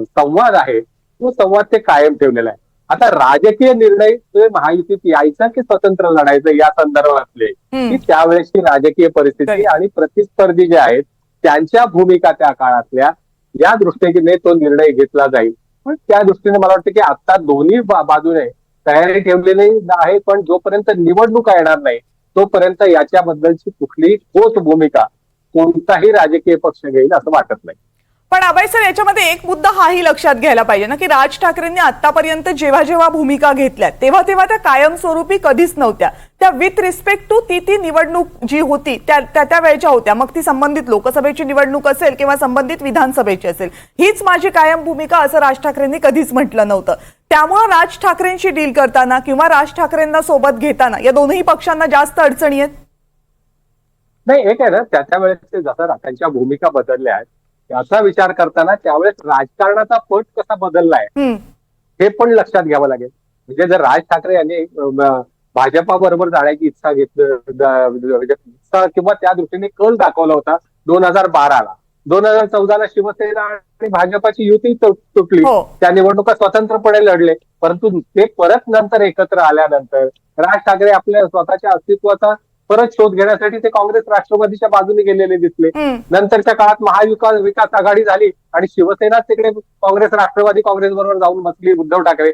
Speaker 4: संवाद आहे तो संवाद ते कायम ठेवलेला आहे. आता राजकीय निर्णय महायुतीत यायचा की स्वतंत्र लढायचं या संदर्भातले की त्यावेळेसची राजकीय परिस्थिती आणि प्रतिस्पर्धी जे आहेत त्यांच्या भूमिका त्या काळातल्या या दृष्टीने तो निर्णय घेतला जाईल. पण त्या दृष्टीने मला वाटतं की आता दोन्ही बाजूने तयारी ठेवलेली आहे. पण जोपर्यंत निवडणुका येणार नाही तोपर्यंत याच्याबद्दलची कुठलीही ठोस भूमिका कोणताही राजकीय पक्ष घेईल असं वाटत नाही.
Speaker 1: पण अभय सर, याच्यामध्ये एक मुद्दा हाही लक्षात घ्यायला पाहिजे ना की राज ठाकरेंनी आतापर्यंत जेव्हा भूमिका घेतल्या तेव्हा त्या कायमस्वरूपी कधीच नव्हत्या. त्या विथ रिस्पेक्ट टू ती निवडणूक जी होती त्या वेळच्या होत्या. मग ती संबंधित लोकसभेची निवडणूक असेल किंवा संबंधित विधानसभेची असेल, हीच माझी कायम भूमिका असं राज ठाकरेंनी कधीच म्हटलं नव्हतं. त्यामुळे राज ठाकरेंशी डील करताना किंवा राज ठाकरेंना सोबत घेताना या दोन्ही पक्षांना जास्त अडचणी आहेत.
Speaker 4: नाही, एक आहे ना त्या वेळेस जसं त्यांच्या भूमिका बदलल्या आहेत याचा विचार करताना त्यावेळेस राजकारणाचा पट कसा बदललाय हे पण लक्षात घ्यावं लागेल. म्हणजे जर राज ठाकरे यांनी भाजपा बरोबर जाण्याची इच्छा किंवा त्या दृष्टीने कल दाखवला होता 2012ला, 2014ला शिवसेना आणि भाजपाची युती तुटली, त्या निवडणुका स्वतंत्रपणे लढले. परंतु ते परत नंतर एकत्र आल्यानंतर राज ठाकरे आपल्या स्वतःच्या अस्तित्वाचा परत शोध घेण्यासाठी ते काँग्रेस राष्ट्रवादीच्या बाजूने गेलेले दिसले. नंतरच्या काळात महाविकास आघाडी झाली आणि शिवसेना तिकडे काँग्रेस राष्ट्रवादी काँग्रेस बरोबर जाऊन बसली उद्धव ठाकरे.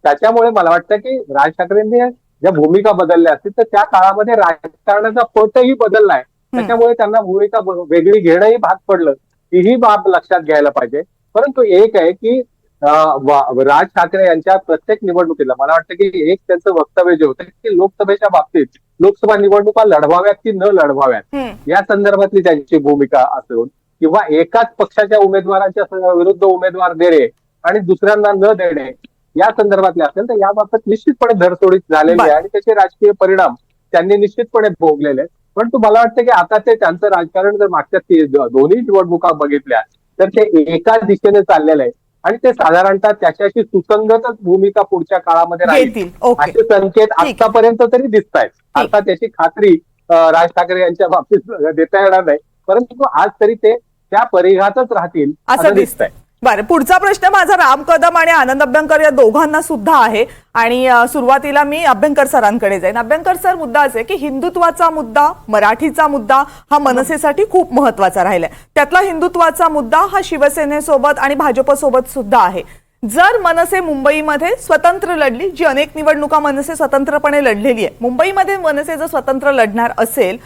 Speaker 4: त्याच्यामुळे मला वाटतं की राज ठाकरेंनी ज्या भूमिका बदलल्या असतील तर त्या काळामध्ये राजकारणाचा पटही बदललाय. त्याच्यामुळे त्यांना भूमिका वेगळी घेणंही भाग पडलं, ही बाब लक्षात घ्यायला पाहिजे. परंतु एक आहे की राज ठाकरे यांच्या प्रत्येक निवडणुकीला मला वाटतं की एक त्यांचं वक्तव्य जे होतं की लोकसभेच्या बाबतीत लोकसभा निवडणुका लढवाव्यात की न लढवाव्यात या संदर्भातली त्यांची भूमिका असून किंवा एकाच पक्षाच्या उमेदवारांच्या विरुद्ध उमेदवार देणे आणि दुसऱ्यांना न देणे या संदर्भातले असेल तर याबाबत निश्चितपणे धरसोडीत झालेली आहे आणि त्याचे राजकीय परिणाम त्यांनी निश्चितपणे भोगलेले आहेत. परंतु मला वाटतं की आता ते त्यांचं राजकारण जर मागच्या दोन्ही निवडणुका बघितल्या तर ते एकाच दिशेने चाललेलं आहे आणि ते साधारणतः त्याच्याशी सुसंगतच भूमिका पुढच्या काळामध्ये राहील असे संकेत आतापर्यंत तरी दिसत आहेत. आता त्याची खात्री राज ठाकरे यांच्या बाबतीत देता येणार नाही, परंतु आज तरी ते त्या परिघातच राहतील असं दिसतंय.
Speaker 1: बरं, पुढचा प्रश्न माझा राम कदम आणि आनंद अभ्यंकर या दोघांना सुद्धा आहे आणि सुरुवातीला मी अभ्यंकर सरांकडे जाईन. अभ्यंकर सर, मुद्दा असा आहे की हिंदुत्वाचा मुद्दा, मराठीचा मुद्दा हा मनसेसाठी खूप महत्वाचा राहिलाय. त्यातला हिंदुत्वाचा मुद्दा हा शिवसेनेसोबत आणि भाजपसोबत सुद्धा आहे. जर मनसे मुंबईमध्ये स्वतंत्र लढली, जी अनेक निवडणुका मनसे स्वतंत्रपणे लढलेली आहे, मुंबईमध्ये मनसे जर स्वतंत्र लढणार असेल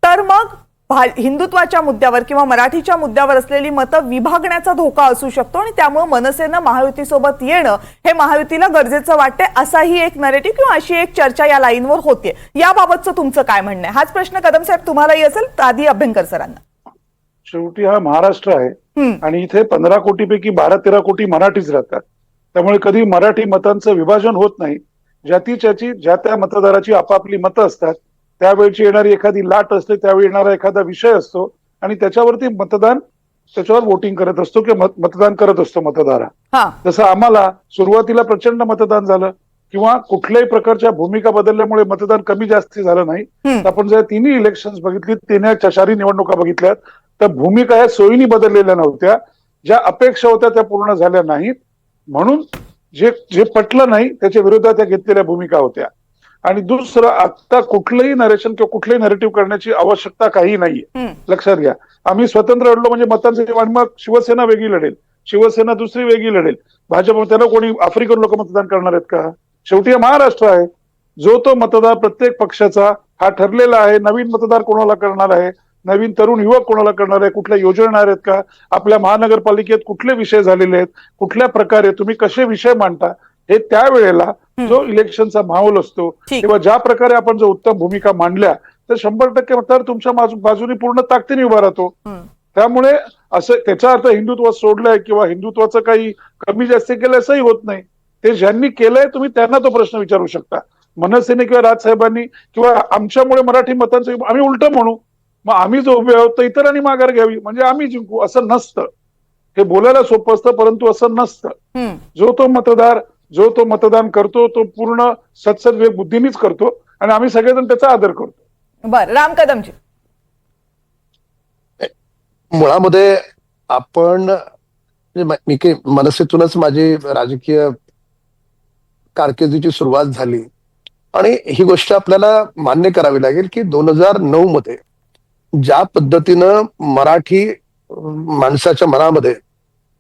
Speaker 1: तर मग हिंदुत्वाच्या मुद्द्यावर किंवा मराठीच्या मुद्द्यावर असलेली मतं विभागण्याचा धोका असू शकतो आणि त्यामुळे मनसेनं महायुतीसोबत येणं हे महायुतीला गरजेचं वाटते, असाही एक नरेटिव्ह किंवा अशी एक चर्चा या लाईनवर होते. याबाबतचं तुमचं काय म्हणणं आहे? हाच प्रश्न कदम साहेब तुम्हालाही असेल, आधी अभ्यंकर सरांना.
Speaker 2: शेवटी हा महाराष्ट्र आहे आणि इथे 15 कोटीपैकी 12-13 कोटी मराठीच राहतात. त्यामुळे कधी मराठी मतांचं विभाजन होत नाही. ज्या त्या मतदाराची आपापली मतं असतात, त्यावेळची येणारी एखादी लाट असते, त्यावेळी येणारा एखादा विषय असतो आणि त्याच्यावरती त्याच्यावर वोटिंग करत असतो किंवा मतदान करत असतो मतदार. जसं आम्हाला सुरुवातीला प्रचंड मतदान झालं किंवा कुठल्याही प्रकारच्या भूमिका बदलल्यामुळे मतदान कमी जास्त झालं नाही. आपण जर तिन्ही इलेक्शन बघितली, तिन्ही चारी निवडणुका बघितल्यात, तर भूमिका ह्या सोयीनी बदललेल्या नव्हत्या. ज्या अपेक्षा होत्या त्या पूर्ण झाल्या नाहीत, म्हणून जे पटलं नाही त्याच्या विरोधात त्या घेतलेल्या भूमिका होत्या. आणि दुसरं, आता कुठलंही नरेशन किंवा कुठलंही नरेटिव्ह करण्याची आवश्यकता काही नाहीये. लक्षात घ्या, आम्ही स्वतंत्र लढलो म्हणजे मतांचे, मग शिवसेना वेगळी लढेल, शिवसेना दुसरी वेगळी लढेल, भाजप त्याला कोणी आफ्रिकन लोक मतदान करणार आहेत का? शेवटी हा महाराष्ट्र आहे. जो तो मतदार प्रत्येक पक्षाचा हा ठरलेला आहे. नवीन मतदार कोणाला करणार आहे, नवीन तरुण युवक कोणाला करणार आहे, कुठल्या योजना आहेत का, आपल्या महानगरपालिकेत कुठले विषय झालेले आहेत, कुठल्या प्रकारे तुम्ही कसे विषय मांडता, हे त्यावेळेला जो इलेक्शनचा माहोल असतो किंवा ज्या प्रकारे आपण जर उत्तम भूमिका मांडल्या तर 100% मतदार तुमच्या बाजूने पूर्ण ताकदीने उभा राहतो. त्यामुळे असं त्याचा अर्थ हिंदुत्व सोडलंय किंवा हिंदुत्वाचं काही कमी जास्त केलं असंही होत नाही. ते ज्यांनी केलंय तुम्ही त्यांना तो प्रश्न विचारू शकता. मनसेने किंवा राजसाहेबांनी किंवा आमच्यामुळे मराठी मतांचं आम्ही उलट म्हणू, मग आम्ही जो उभे आहोत तर इतरांनी माघार घ्यावी म्हणजे आम्ही जिंकू, असं नसतं. हे बोलायला सोपं असतं परंतु असं नसतं. जो तो मतदान करतो तो पूर्ण सत्सद बुद्धीनेच करतो आणि आम्ही सगळेजण त्याचा आदर करतो.
Speaker 1: बरं, राम कदमजी.
Speaker 5: मुळामध्ये आपण मी काही मनसेतूनच माझी राजकीय कारकिर्दीची सुरुवात झाली आणि ही गोष्ट आपल्याला मान्य करावी लागेल की 2009 मध्ये ज्या पद्धतीनं मराठी माणसाच्या मनामध्ये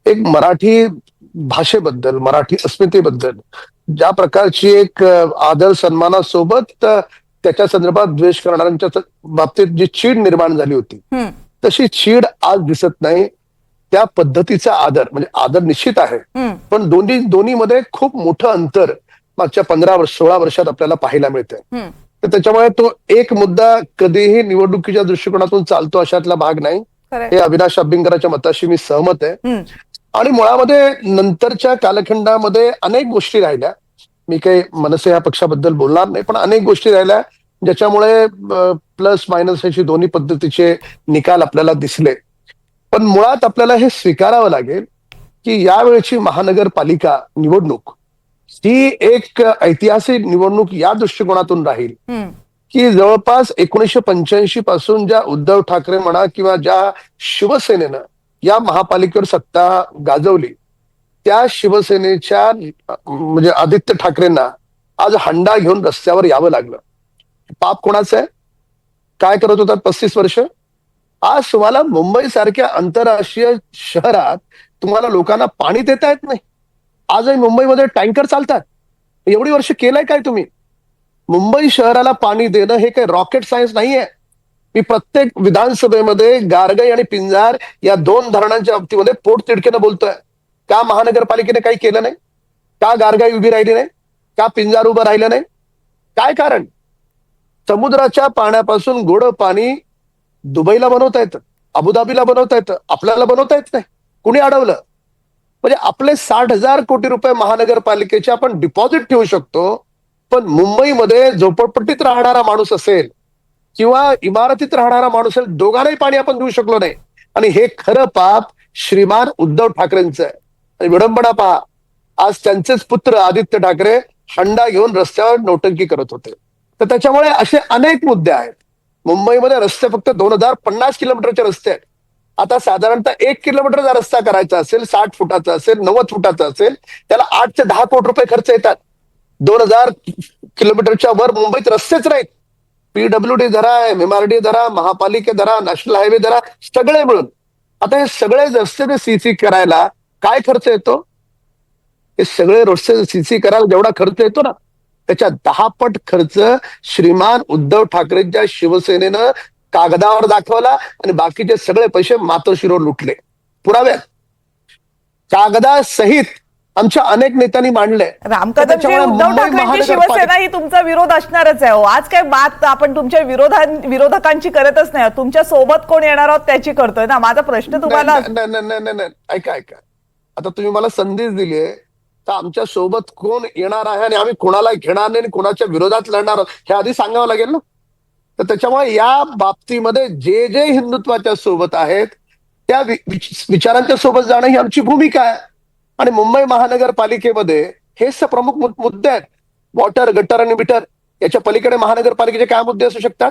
Speaker 5: एक मराठी भाषेबद्दल, मराठी अस्मितेबद्दल ज्या प्रकारची एक आदर सन्मानासोबत त्याच्या संदर्भात द्वेष करणाऱ्यांच्या बाबतीत जी चीड निर्माण झाली होती, तशी चीड आज दिसत नाही. त्या पद्धतीचा आदर, म्हणजे आदर निश्चित आहे, पण दोन्ही मध्ये खूप मोठं अंतर मागच्या 15-16 वर्षात आपल्याला पाहायला मिळतंय. तर त्याच्यामुळे तो एक मुद्दा कधीही निवडणुकीच्या दृष्टिकोनातून चालतो अशातला भाग नाही. हे अविनाश अभ्यंकराच्या मताशी मी सहमत आहे. आणि मुळामध्ये नंतरच्या कालखंडामध्ये अनेक गोष्टी राहिल्या. मी काही मनसे या पक्षाबद्दल बोलणार नाही, पण अनेक गोष्टी राहिल्या ज्याच्यामुळे प्लस मायनस अशी दोन्ही पद्धतीचे निकाल आपल्याला दिसले. पण मुळात आपल्याला हे स्वीकारावं लागेल की यावेळची महानगरपालिका निवडणूक ही एक ऐतिहासिक निवडणूक या दृष्टिकोनातून राहील की जवळपास 1985 पासून ज्या उद्धव ठाकरे म्हणा किंवा ज्या शिवसेनेनं या महापालिकेवर सत्ता गाजवली, त्या शिवसेनेच्या म्हणजे आदित्य ठाकरेंना आज हंडा घेऊन रस्त्यावर यावं लागलं. पाप कोणाचं आहे? काय करत होतात 35 वर्ष? आज तुम्हाला मुंबई सारख्या आंतरराष्ट्रीय शहरात तुम्हाला लोकांना पाणी देता येत नाही. आजही मुंबईमध्ये टँकर चालतात. एवढी वर्ष केलंय काय तुम्ही? मुंबई शहराला पाणी देणं हे काही रॉकेट सायन्स नाहीये. मी प्रत्येक विधानसभेमध्ये गारगाई आणि पिंजाळ या 2 धरणांच्या बाबतीमध्ये पोटतिडकीनं बोलतोय. का महानगरपालिकेने काही केलं नाही? का गारगाई उभी राहिली नाही? का पिंजार उभं राहिलं नाही? काय कारण? समुद्राच्या पाण्यापासून गोड पाणी दुबईला बनवता येतं, अबुधाबीला बनवता येतं, आपल्याला बनवता येत नाही. कुणी अडवलं? म्हणजे आपले 60,000 कोटी रुपये महानगरपालिकेचे आपण डिपॉझिट ठेवू शकतो, पण मुंबईमध्ये झोपडपट्टीत राहणारा माणूस असेल किंवा इमारतीत राहणारा माणूस असेल, दोघांनाही पाणी आपण देऊ शकलो नाही. आणि हे खरं पाप श्रीमान उद्धव ठाकरेंचं आहे. आणि विडंबना पहा, आज त्यांचेच पुत्र आदित्य ठाकरे हंडा घेऊन रस्त्यावर नौटंकी करत होते. तर त्याच्यामुळे असे अनेक मुद्दे आहेत. मुंबईमध्ये रस्ते फक्त 2050 किलोमीटरचे रस्ते आहेत. आता साधारणतः 1 किलोमीटरचा रस्ता करायचा असेल, 60 फुटाचा असेल, 90 फुटाचा असेल, त्याला 8 ते 10 कोटी रुपये खर्च येतात. 2000 किलोमीटरच्या वर मुंबईत रस्तेच नाहीत. PWD धरा, MMRD धरा, महापालिका धरा, नॅशनल हायवे धरा, सगळे मिळून आता हे सगळे रस्ते ते सीसी करायला काय खर्च येतो? हे सगळे रस्ते सीसी करायला जेवढा खर्च येतो ना, त्याच्या 10 पट खर्च श्रीमान उद्धव ठाकरेंच्या शिवसेनेनं कागदावर दाखवला आणि बाकीचे सगळे पैसे मातोश्रीवर लुटले. पुराव्यात कागदासहित आमच्या अनेक नेत्यांनी मांडले.
Speaker 1: रामकदमजी, उद्धव ठाकरेंची शिवसेना ही तुमचा विरोध असणारच आहे. आज काय बात आपण तुमच्या विरोधकांची करतच नाही, तुमच्या सोबत कोण येणार आहोत त्याची करतोय ना. माझा प्रश्न तुम्हाला
Speaker 5: नाही, ऐका, आता तुम्ही मला संदेश दिली तर आमच्या सोबत कोण येणार आहे आणि आम्ही कोणाला घेणार नाही आणि कोणाच्या विरोधात लढणार आहोत हे आधी सांगावं लागेल ना. तर त्याच्यामुळे या बाबतीमध्ये जे जे हिंदुत्वाच्या सोबत आहेत त्या विचारांच्या सोबत जाणं ही आमची भूमिका आहे. आणि मुंबई महानगरपालिकेमध्ये हेच प्रमुख मुद्दे आहेत. वॉटर, गटर आणि मीटर. याच्या पलीकडे महानगरपालिकेचे काय मुद्दे असू शकतात?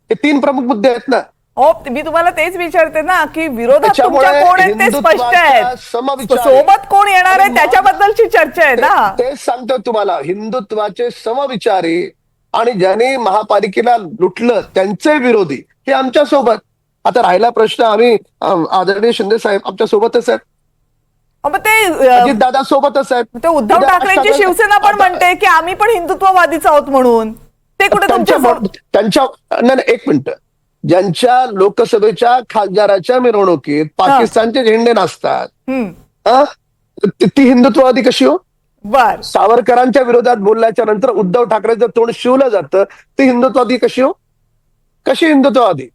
Speaker 5: हे 3 प्रमुख मुद्दे आहेत ना.
Speaker 1: हो, मी तुम्हाला तेच विचारते ना की विरोधात तुमच्या कोण आहेत ते स्पष्ट आहे, सोबत कोण येणार आहे त्याच्याबद्दलची चर्चा आहे ना.
Speaker 5: तेच सांगतो तुम्हाला, हिंदुत्वाचे समविचारी आणि ज्यांनी महापालिकेला लुटलं त्यांचे विरोधी हे आमच्या सोबत. आता राहिला प्रश्न, आम्ही आदरणीय शिंदे साहेब आमच्या सोबतच आहेत, अजित दादा सोबतच आहेत.
Speaker 1: ते उद्धव ठाकरेंची शिवसेना पण म्हणते की आम्ही पण हिंदुत्ववादीच आहोत म्हणून. ते कुठे
Speaker 5: त्यांच्या नाही, एक मिनिट, ज्यांच्या लोकसभेच्या खासदाराच्या मिरवणुकीत पाकिस्तानचे झेंडे नसतात ती हिंदुत्ववादी कशी हो?
Speaker 1: बर,
Speaker 5: सावरकरांच्या विरोधात बोलल्याच्या नंतर उद्धव ठाकरेंचं तोंड शिवलं जातं, ती हिंदुत्ववादी कशी हो? कशी हिंदुत्ववादी?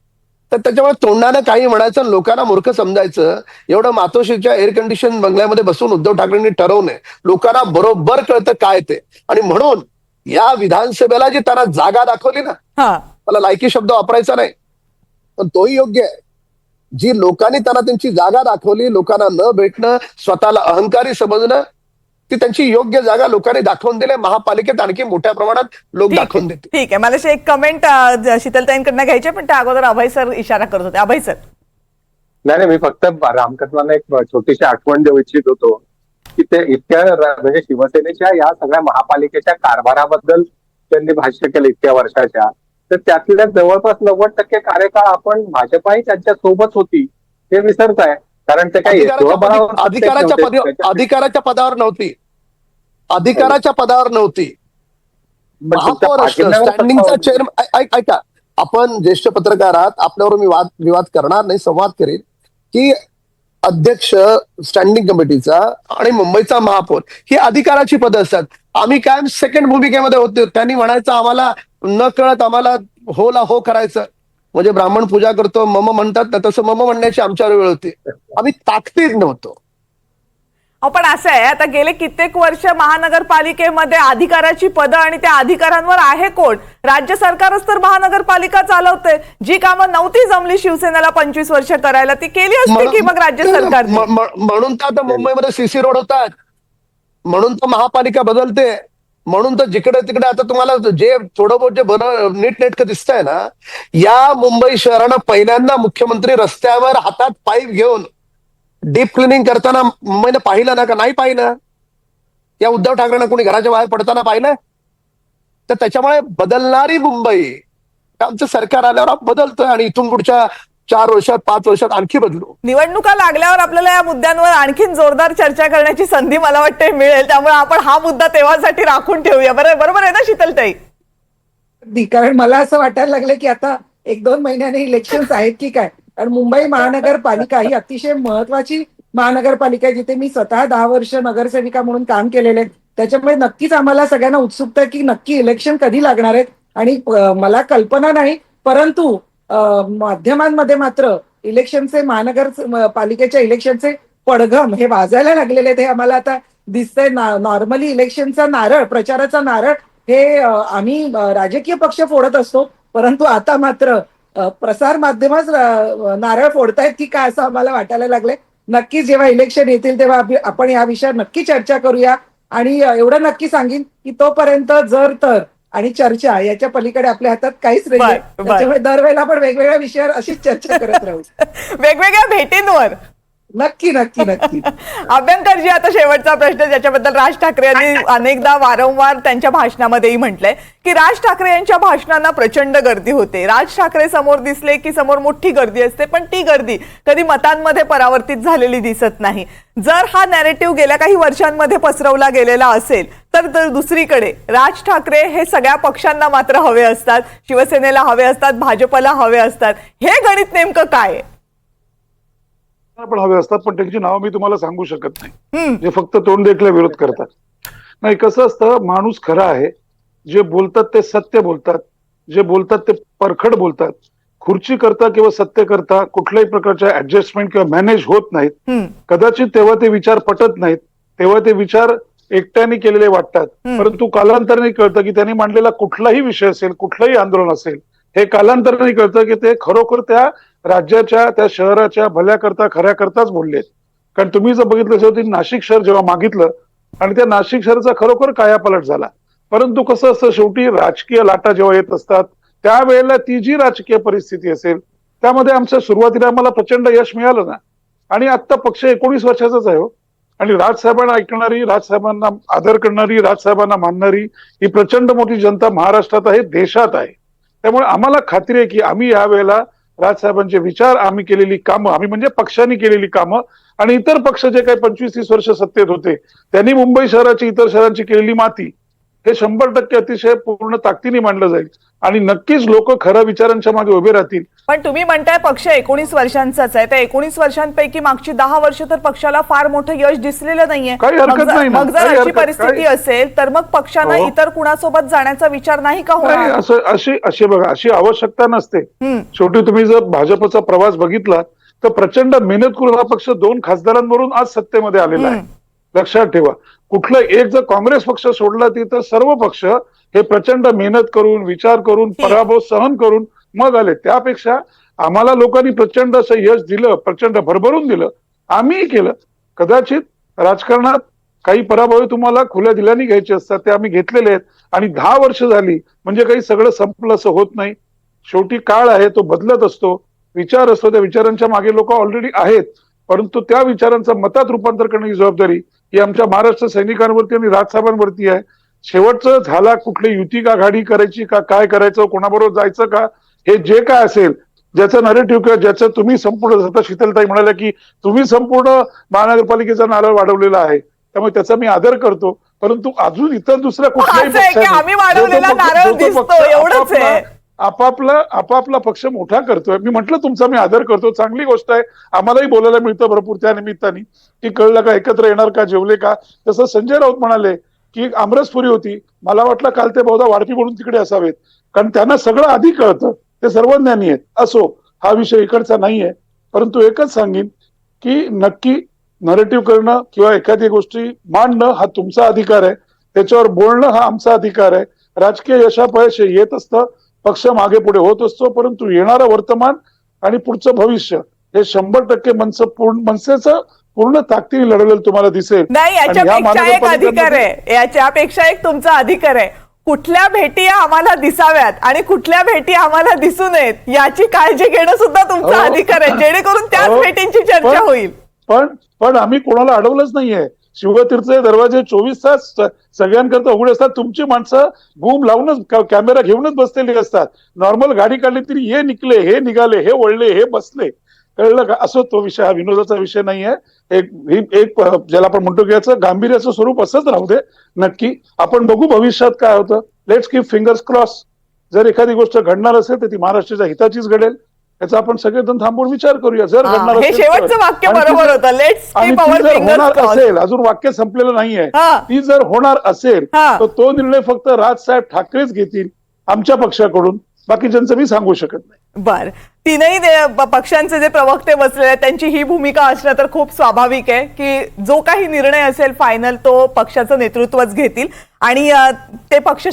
Speaker 5: तर त्याच्यामुळे तोंडानं काही म्हणायचं, लोकांना मूर्ख समजायचं, एवढं मातोश्रीच्या एअर कंडिशन बंगल्यामध्ये बसून उद्धव ठाकरेंनी ठरवणे, लोकांना बरोबर कळतं काय ते. आणि म्हणून या विधानसभेला जी त्यांना जागा दाखवली ना, मला लायकी शब्द वापरायचा नाही पण तोही योग्य आहे, जी लोकांनी त्यांना त्यांची जागा दाखवली, लोकांना न भेटणं, स्वतःला अहंकारी समजणं, ती त्यांची योग्य जागा लोकांनी दाखवून दिली. महापालिकेत आणखी मोठ्या प्रमाणात लोक दाखवून देतील.
Speaker 1: ठीक आहे, मला एक कमेंट शीतलताईंकडनं घ्यायचे, पण त्या अगोदर अभय सर इशारा करत होते. अभय सर.
Speaker 4: नाही, मी फक्त रामकदमांना एक छोटीशी आठवण देऊ इच्छित होतो की ते इतक्या म्हणजे शिवसेनेच्या या सगळ्या महापालिकेच्या कारभाराबद्दल त्यांनी भाष्य केलं इतक्या वर्षाच्या, तर त्यातल्या जवळपास 90% कार्यकाळ आपण भाजपाही त्यांच्या सोबत होती हे विसरताय. कारण ते काही
Speaker 5: अधिकाराच्या पदावर नव्हती, अधिकाराच्या पदावर नव्हती. महापौर स्टँडिंगचा चेअरमन. ऐका, आपण ज्येष्ठ पत्रकार आहात, आपल्यावर मी विवाद करणार नाही, संवाद करेन की अध्यक्ष स्टँडिंग कमिटीचा आणि मुंबईचा महापौर ही अधिकाराची पदं असतात. आम्ही कायम सेकंड भूमिकेमध्ये होतो. त्यांनी म्हणायचं आम्हाला न कळत आम्हाला होला हो करायचं, म्हणजे ब्राह्मण पूजा करतो मम म्हणतात ना, तसं मम म्हणण्याची आमच्यावर वेळ होती. आम्ही ताकदीत नव्हतो.
Speaker 1: पण असं आहे, आता गेले कित्येक वर्ष महानगरपालिकेमध्ये अधिकाराची पदं आणि त्या अधिकारांवर आहे कोण? राज्य सरकारच तर महानगरपालिका चालवते. जी कामं नव्हती जमली शिवसेनेला 25 वर्ष करायला ती केली असती की मग राज्य सरकार.
Speaker 5: म्हणून तर आता मुंबईमध्ये सीसी रोड होतात, म्हणून तर महापालिका बदलते, म्हणून तर जिकडे तिकडे आता तुम्हाला जे थोडं बहुत जे बरं नीटनेटकं दिसतंय ना, या मुंबई शहरानं पहिल्यांदा मुख्यमंत्री रस्त्यावर हातात पाईप घेऊन डीप क्लिनिंग करताना मुंबईनं पाहिलं ना, का नाही पाहिलं? या उद्धव ठाकरेंना कोणी घराच्या बाहेर पडताना पाहिलं? तर त्याच्यामुळे बदलणारी मुंबई आमचं सरकार आल्यावर बदलतोय आणि इथून पुढच्या 4 वर्षात 5 वर्षात आणखी बदलू.
Speaker 1: निवडणुका लागल्यावर आपल्याला या मुद्द्यांवर आणखीन जोरदार चर्चा करण्याची संधी मला वाटते मिळेल, त्यामुळे आपण हा मुद्दा तेव्हासाठी राखून ठेवूया. बरोबर आहे ना शीतलताई?
Speaker 3: कारण मला असं वाटायला लागलं की आता 1-2 महिन्याने इलेक्शन्स आहेत की काय, कारण मुंबई महानगरपालिका ही अतिशय महत्वाची महानगरपालिका जिथे मी स्वतः 10 वर्ष नगरसेविका म्हणून काम केलेले आहे. त्याच्यामुळे नक्कीच आम्हाला सगळ्यांना उत्सुकता आहे की नक्की इलेक्शन कधी लागणार आहेत. आणि मला कल्पना नाही, परंतु माध्यमांमध्ये मात्र इलेक्शनचे महानगरपालिकेच्या इलेक्शनचे पडघम हे वाजायला लागलेले आहेत. हे आम्हाला आता दिसतंय. नॉर्मली इलेक्शनचा नारळ, प्रचाराचा नारळ हे आम्ही राजकीय पक्ष फोडत असतो, परंतु आता मात्र प्रसार माध्यमच नारळ फोडतायत की काय असं आम्हाला वाटायला लागलंय. नक्कीच जेव्हा इलेक्शन येतील तेव्हा आपण या विषयावर नक्की चर्चा करूया. आणि एवढं नक्की सांगेन की तोपर्यंत जर तर आणि चर्चा याच्या पलीकडे आपल्या हातात काहीच नाही. त्याच्यामुळे दरवेळेला आपण वेगवेगळ्या विषयावर अशीच चर्चा करत राहू.
Speaker 1: वेगवेगळ्या भेटींवर.
Speaker 3: नक्की नक्की नक्की.
Speaker 1: अभ्यंकरजी, आता शेवटचा प्रश्न ज्याच्याबद्दल राज ठाकरे यांनी अनेकदा वारंवार त्यांच्या भाषणामध्येही म्हटलंय की राज ठाकरे यांच्या भाषणांना प्रचंड गर्दी होते. राज ठाकरे समोर दिसले की समोर मोठी गर्दी असते, पण ती गर्दी कधी मतांमध्ये परावर्तित झालेली दिसत नाही. जर हा नॅरेटिव्ह गेल्या काही वर्षांमध्ये पसरवला गेलेला असेल तर दुसरीकडे राज ठाकरे हे सगळ्या पक्षांना मात्र हवे असतात, शिवसेनेला हवे असतात, भाजपला हवे असतात. हे गणित नेमकं काय आहे?
Speaker 2: पण हवे असतात, पण त्यांची नावं मी तुम्हाला सांगू शकत नाही, जे फक्त तोंड देखील विरोध करतात. नाही, कसं असतं, माणूस खरा आहे. जे बोलतात ते सत्य बोलतात, जे बोलतात ते परखड बोलतात. खुर्ची करता किंवा सत्य करता कुठल्याही प्रकारच्या ऍडजस्टमेंट किंवा मॅनेज होत नाहीत. कदाचित तेव्हा ते विचार पटत नाहीत, तेव्हा ते विचार एकट्याने केलेले वाटतात. परंतु कालांतराने कळतं की त्यांनी मांडलेला कुठलाही विषय असेल, कुठलंही आंदोलन असेल, हे कालांतराने कळतं की ते खरोखर त्या राज्याच्या, त्या शहराच्या भल्या करता, खऱ्या करताच बोललेत. कारण तुम्ही जर बघितलं असेल, नाशिक शहर जेव्हा मागितलं आणि त्या नाशिक शहराचा खरोखर कायापालट झाला. परंतु कसं असतं, शेवटी राजकीय लाटा जेव्हा येत असतात त्यावेळेला ती जी राजकीय परिस्थिती असेल त्यामध्ये आमच्या सुरुवातीला आम्हाला प्रचंड यश मिळालं ना. आणि आता पक्ष 19 वर्षाचाच आहे हो. आणि राजसाहेबांना ऐकणारी, राजसाहेबांना आदर करणारी, राजसाहेबांना मानणारी ही प्रचंड मोठी जनता महाराष्ट्रात आहे, देशात आहे. त्यामुळे आम्हाला खात्री आहे की आम्ही यावेळेला राजसाहेबांचे विचार, आम्ही केलेली कामं, आम्ही म्हणजे पक्षांनी केलेली कामं आणि इतर पक्ष जे काही 25-30 वर्ष सत्तेत होते त्यांनी मुंबई शहराची, इतर शहरांची केलेली माती, हे 100% अतिशय पूर्ण ताकदीने मांडलं जाईल आणि नक्कीच लोक खऱ्या विचारांच्या मागे उभे राहतील.
Speaker 1: पण तुम्ही म्हणताय पक्ष 19 वर्षांचाच आहे, त्या 19 वर्षांपैकी मागची 10 वर्ष तर पक्षाला फार मोठं यश दिसलेलं नाहीये.
Speaker 2: काही हरकत नाही.
Speaker 1: मग जर अशी परिस्थिती असेल तर मग पक्षांना इतर कुणासोबत जाण्याचा विचार नाही का होणार?
Speaker 2: अशी बघा, अशी आवश्यकता नसते. शेवटी तुम्ही जर भाजपचा प्रवास बघितला तर प्रचंड मेहनत करून हा पक्ष 2 खासदारांवरून आज सत्तेमध्ये आलेला आहे. लक्षात ठेवा, कुठलं एक जर काँग्रेस पक्ष सोडला तर सर्व पक्ष हे प्रचंड मेहनत करून, विचार करून, पराभव सहन करून मग आले. त्यापेक्षा आम्हाला लोकांनी प्रचंड असं यश दिलं, प्रचंड भरभरून दिलं, आम्हीही केलं. कदाचित राजकारणात काही पराभव तुम्हाला खुल्या दिल्याने घ्यायचे असतात, ते आम्ही घेतलेले आहेत. आणि 10 वर्ष झाली म्हणजे काही सगळं संपलं असं होत नाही. शेवटी काळ आहे, तो बदलत असतो, विचार असतो, त्या विचारांच्या मागे लोक ऑलरेडी आहेत. परंतु त्या विचारांचं मतात रूपांतर करण्याची जबाबदारी ही आमच्या महाराष्ट्र सैनिकांवरती आणि राजसाहेबांवरती आहे. शेवटचं झाला, कुठली युती का आघाडी करायची का, काय करायचं, कोणाबरोबर जायचं का, हे जे काय असेल, ज्याचं नरेटिव्ह किंवा ज्याचं तुम्ही संपूर्ण, आता शीतलताई म्हणाल्या की तुम्ही संपूर्ण महानगरपालिकेचा नारळ वाढवलेला आहे, त्यामुळे त्याचा मी आदर करतो. परंतु अजून इतर दुसऱ्या कुठल्याही आपापला पक्ष मोठा करतोय. मी म्हटलं तुमचा मी आदर करतो, चांगली गोष्ट आहे. आम्हालाही बोलायला मिळतं भरपूर त्या निमित्ताने की कळलं का, एकत्र येणार का, जेवले का. तसं संजय राऊत म्हणाले की आमरसपुरी होती, मला वाटलं काल ते बहुधा वाढपी म्हणून तिकडे असावेत, कारण त्यांना सगळं आधी कळतं, ते सर्वज्ञानी आहेत. असो, हा विषय इकडचा नाहीये. परंतु एकच सांगेन की नक्की नरेटिव्ह करणं किंवा एखादी गोष्टी मांडणं हा तुमचा अधिकार आहे, त्याच्यावर बोलणं हा आमचा अधिकार आहे. राजकीय यशापयश येत असतं, पक्ष मागे पुढे होत असतो, परंतु येणारं वर्तमान आणि पुढचं भविष्य हे 100% मनसेचं पूर्ण ताकदीने लढवलेलं तुम्हाला दिसेल.
Speaker 1: नाही, याच्यापेक्षा एक अधिकार आहे, याच्यापेक्षा एक तुमचा अधिकार आहे. कुठल्या भेटी आम्हाला दिसाव्यात आणि कुठल्या भेटी आम्हाला दिसू नयेत याची काळजी घेणं सुद्धा तुमचा अधिकार आहे, जेणेकरून त्याच भेटींची चर्चा होईल.
Speaker 2: पण आम्ही कोणाला अडवलंच नाहीये. शिवतीर्थचे दरवाजे 24 तास सगळ्यांकरता उघडे असतात. तुमची माणसं बूम लावूनच, कॅमेरा घेऊनच बसलेली असतात. नॉर्मल गाडी काढली तरी हे निघले, हे निघाले, हे वळले, हे बसले, कळलं का. असं तो विषय, हा विनोदाचा विषय नाहीये. एक ज्याला आपण म्हणतो की याचं गांभीर्याचं स्वरूप असंच राहू दे. नक्की आपण बघू भविष्यात काय होतं. Let's keep fingers cross. जर एखादी गोष्ट घडणार असेल तर ती महाराष्ट्राच्या हिताचीच घडेल. याचा आपण सगळेजण थांबून विचार करूया. जर घडणार
Speaker 1: हे
Speaker 2: असेल तर.
Speaker 1: शेवटचं वाक्य
Speaker 2: आणि ती
Speaker 1: बरोबर
Speaker 2: जर-
Speaker 1: होतं. लेट्स
Speaker 2: आणि
Speaker 1: कीप
Speaker 2: ती
Speaker 1: आवर
Speaker 2: जर
Speaker 1: फिंगर्स
Speaker 2: होणार
Speaker 1: क्रॉस्ड.
Speaker 2: असेल, अजून वाक्य संपलेलं नाहीये,
Speaker 1: हा.
Speaker 2: ती जर होणार असेल
Speaker 1: हा.
Speaker 2: तर तो निर्णय फक्त राजसाहेब ठाकरेच घेतील आमच्या पक्षाकडून, बाकीच्यांचं मी सांगू शकत नाही.
Speaker 1: बर, तीनही पक्षांचे जे प्रवक्ते बसलेले आहेत त्यांची ही भूमिका असणं तर खूप स्वाभाविक आहे की जो काही निर्णय असेल फायनल तो पक्षाचं नेतृत्वच घेतील आणि ते पक्ष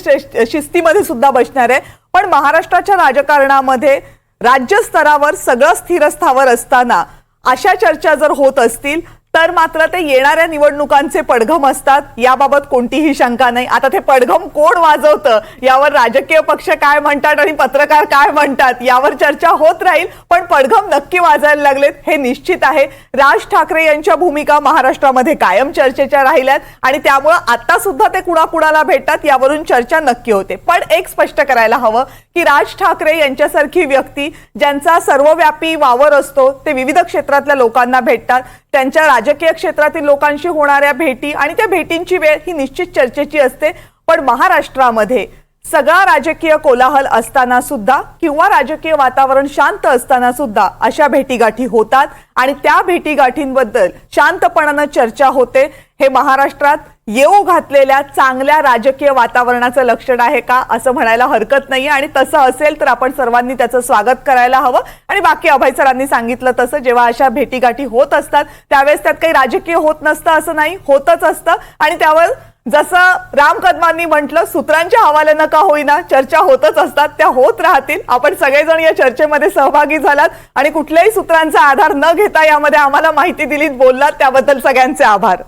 Speaker 1: शिस्तीमध्ये सुद्धा बसणार आहे. पण महाराष्ट्राच्या राजकारणामध्ये राज्य स्तरावर सगळं स्थिर स्थावर असताना अशा चर्चा जर होत असतील तर मात्र ते येणाऱ्या निवडणुकांचे पडघम असतात, याबाबत कोणतीही शंका नाही. आता ते पडघम कोण वाजवतं यावर राजकीय पक्ष काय म्हणतात आणि पत्रकार काय म्हणतात यावर चर्चा होत राहील, पण पडघम नक्की वाजायला लागलेत हे निश्चित आहे. राज ठाकरे यांच्या भूमिका महाराष्ट्रामध्ये कायम चर्चेच्या राहिल्यात आणि त्यामुळं आता सुद्धा ते कुणाकुणाला भेटतात यावरून चर्चा नक्की होते. पण एक स्पष्ट करायला हवं की राज ठाकरे यांच्यासारखी व्यक्ती ज्यांचा सर्वव्यापी वावर असतो, ते विविध क्षेत्रातल्या लोकांना भेटतात, त्यांच्या राजकीय क्षेत्रातील लोकांशी होणाऱ्या भेटी आणि त्या भेटींची वेळ ही निश्चित चर्चेची असते. पण महाराष्ट्रामध्ये सगळा राजकीय कोलाहल असताना सुद्धा किंवा राजकीय वातावरण शांत असताना सुद्धा अशा भेटीगाठी होतात आणि त्या भेटीगाठींबद्दल शांतपणानं चर्चा होते. हे महाराष्ट्रात येऊ घातलेल्या चांगल्या राजकीय वातावरणाचं लक्षण आहे का असं म्हणायला हरकत नाही आणि तसं असेल तर आपण सर्वांनी त्याचं स्वागत करायला हवं. आणि बाकी अभय सरांनी सांगितलं तसं जेव्हा अशा भेटीगाठी होत असतात त्यावेळेस त्यात काही राजकीय होत नसतं असं नाही, होतच असतं आणि त्यावर जसं राम कदमांनी म्हटलं सूत्रांच्या हवाल्यानं का होईना चर्चा होतच असतात, त्या होत राहतील. आपण सगळेजण या चर्चेमध्ये सहभागी झालात आणि कुठल्याही सूत्रांचा आधार न घेता यामध्ये आम्हाला माहिती दिलीत, बोललात, त्याबद्दल सगळ्यांचे आभार.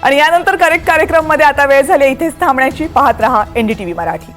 Speaker 1: आणि यानंतर करेक्ट कार्यक्रम मध्ये आता वेळ झाली इथेच थांबण्याची. पाहत रहा NDTV मराठी.